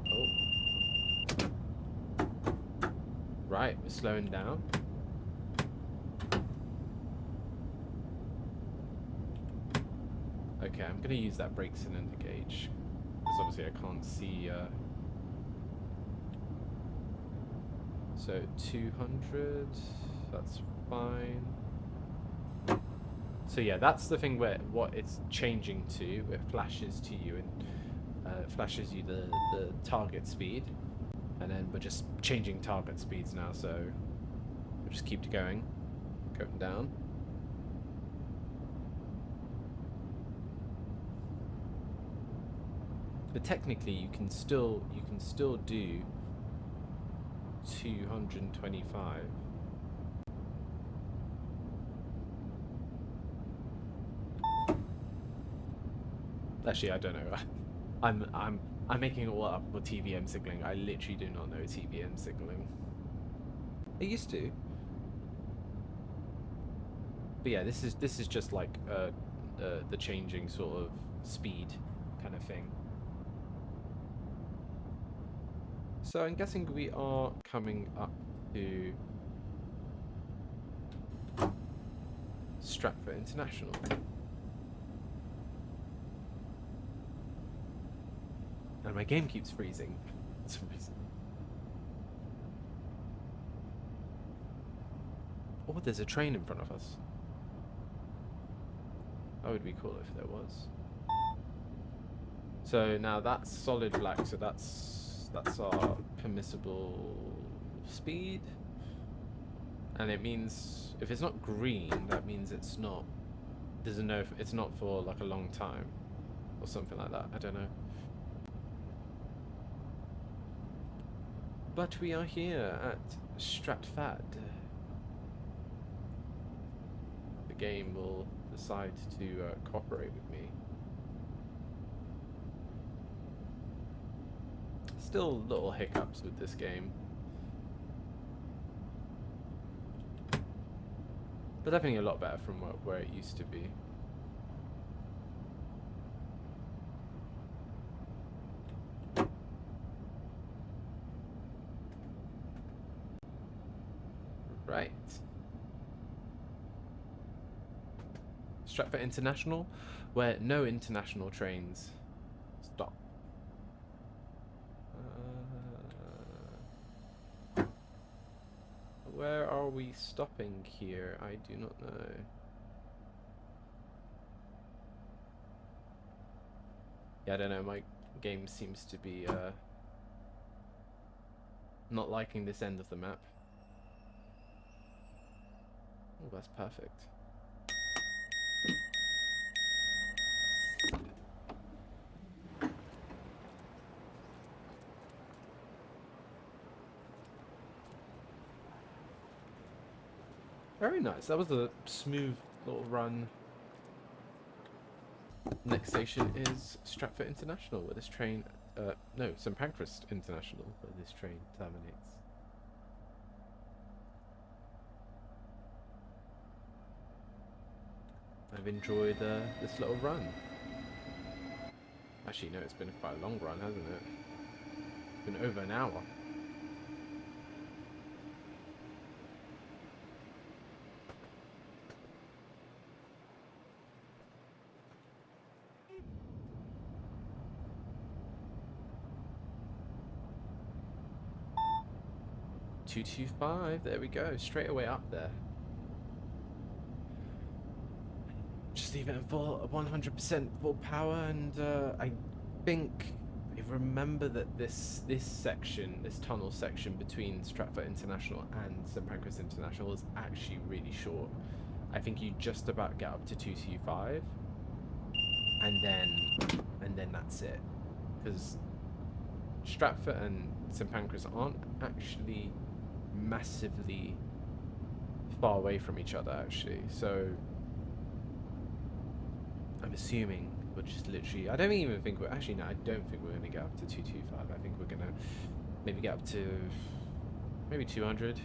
Oh. Right, we're slowing down. Okay, I'm gonna use that brake cylinder gauge, because obviously I can't see, so 200, that's fine. So yeah, that's the thing where what it's changing to. It flashes to you and flashes you the target speed, and then we're just changing target speeds now. So we'll just keep going down. But technically, you can still do 225. Actually, I don't know. I'm making it all up for TVM signaling. I literally do not know TVM signaling. I used to. But yeah, this is just like the changing sort of speed kind of thing. So I'm guessing we are coming up to Stratford International. And my game keeps freezing for some reason. Oh, there's a train in front of us. That would be cool if there was. So now that's solid black, so that's our permissible speed. And it means if it's not green, that means it's not, doesn't know if it's not for like a long time or something like that. I don't know. But we are here at Stratfad. The game will decide to cooperate with me. Still little hiccups with this game. But definitely a lot better from where it used to be. Right. Stratford International, where no international trains stop. Where are we stopping here? I do not know. Yeah, I don't know. My game seems to be not liking this end of the map. Oh, that's perfect. Very nice. That was a smooth little run. Next station is Stratford International, where this train... no, St Pancras International, where this train terminates. I've enjoyed this little run. Actually, no, it's been quite a long run, hasn't it? It's been over an hour. .225, there we go, straight away up there. Just leave it in full 100% full power, and I think I remember that this section, this tunnel section between Stratford International and St Pancras International is actually really short. I think you just about get up to 225, and then that's it, because Stratford and St Pancras aren't actually massively far away from each other, actually. So I'm assuming we're just literally... I don't even think we're... Actually, no, I don't think we're going to get up to 225. I think we're going to maybe get up to maybe 200.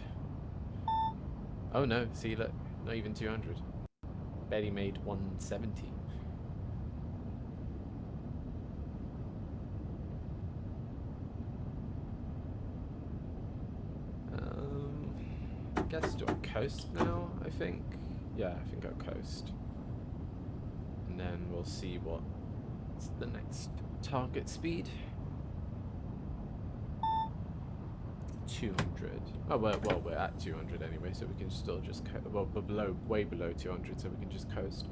Oh no, see, look, not even 200. Barely made 170. Guess do I coast now, I think? Yeah, I think I'll coast. And then we'll see what's the next target speed. 200. Oh, well, we're at 200 anyway, so we can still just well, below, way below 200, so we can just coast.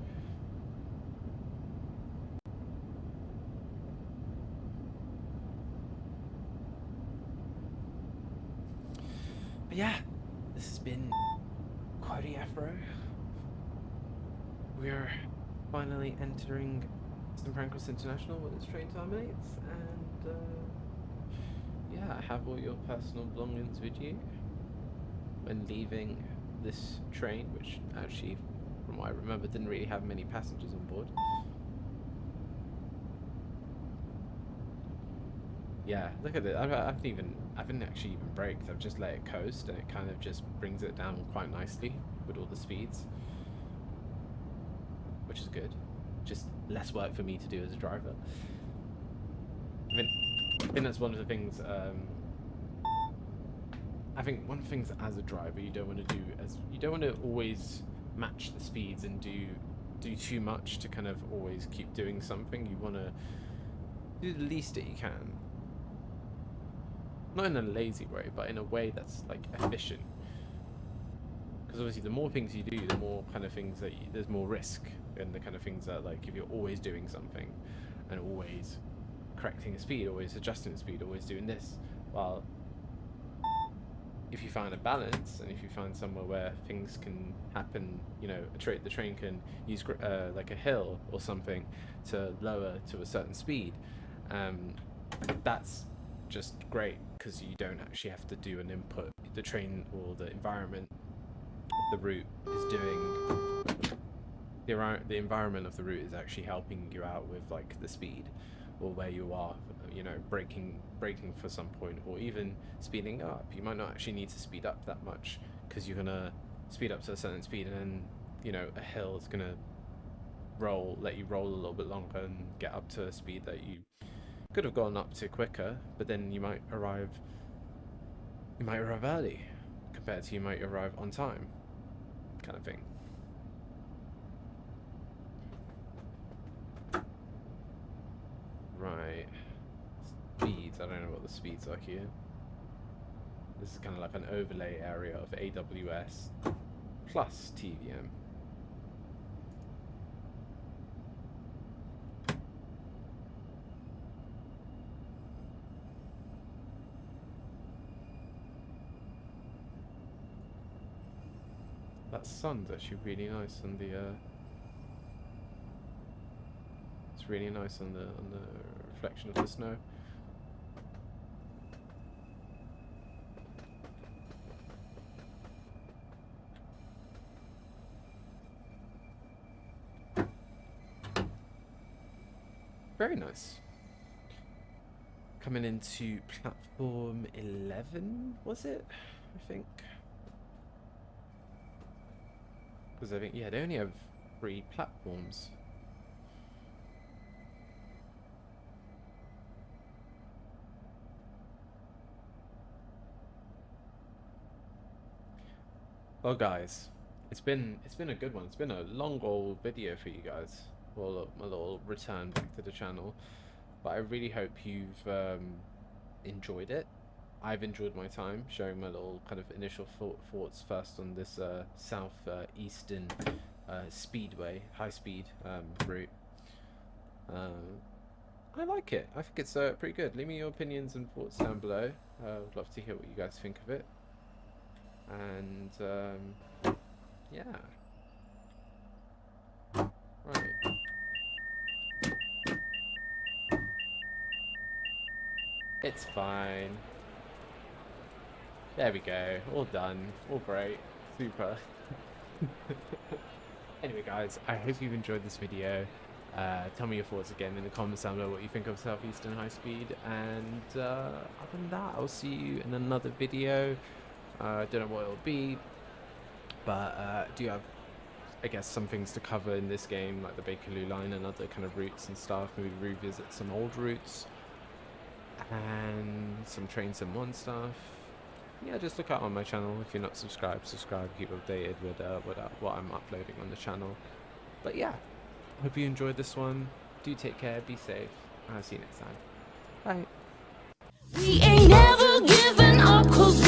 But yeah, this has been QwertyAfro. We're finally entering St Pancras International when this train terminates, and yeah, have all your personal belongings with you when leaving this train, which actually, from what I remember, didn't really have many passengers on board. Yeah, look at it. I haven't actually even braked. I've just let it coast, and it kind of just brings it down quite nicely with all the speeds, which is good. Just less work for me to do as a driver. I think that's one of the things. I think one of the things as a driver you don't want to do you don't want to always match the speeds and do too much to kind of always keep doing something. You want to do the least that you can. Not in a lazy way, but in a way that's like efficient. Because obviously the more things you do, the more kind of things that there's more risk, and the kind of things that, like, if you're always doing something and always correcting the speed, always adjusting the speed, always doing this, well, if you find a balance, and if you find somewhere where things can happen, you know, the train can use like a hill or something to lower to a certain speed, that's just great, because you don't actually have to do an input. The train or the environment of the route is doing the environment of the route is actually helping you out with, like, the speed or where you are, you know, braking for some point, or even speeding up. You might not actually need to speed up that much, because you're gonna speed up to a certain speed, and then, you know, a hill is gonna let you roll a little bit longer and get up to a speed that you could have gone up to quicker, but then you might arrive early compared to you might arrive on time, kind of thing. Right, speeds, I don't know what the speeds are here. This is kind of like an overlay area of AWS plus TVM. That sun's actually really nice on the it's really nice on the reflection of the snow. Very nice. Coming into platform 11, was it? I think. Because I think, yeah, they only have 3 platforms. Well, guys, it's been a good one. It's been a long old video for you guys. Well, my little return back to the channel. But I really hope you've enjoyed it. I've enjoyed my time sharing my little kind of initial thoughts first on this SouthEastern speedway, high-speed route. I like it. I think it's pretty good. Leave me your opinions and thoughts down below. I'd love to hear what you guys think of it. And yeah. Right. It's fine. There we go. All done. All great. Super. Anyway, guys, I hope you've enjoyed this video. Tell me your thoughts again in the comments down below what you think of SouthEastern High Speed. And other than that, I'll see you in another video. I don't know what it'll be, but do you have, I guess, some things to cover in this game, like the Bakerloo line and other kind of routes and stuff. Maybe revisit some old routes and some Train Sim 1 stuff. Yeah, just look out on my channel. If you're not subscribed, subscribe, keep updated with what I'm uploading on the channel. But yeah, hope you enjoyed this one. Do take care, be safe, and I'll see you next time. Bye. We ain't never giving up 'cause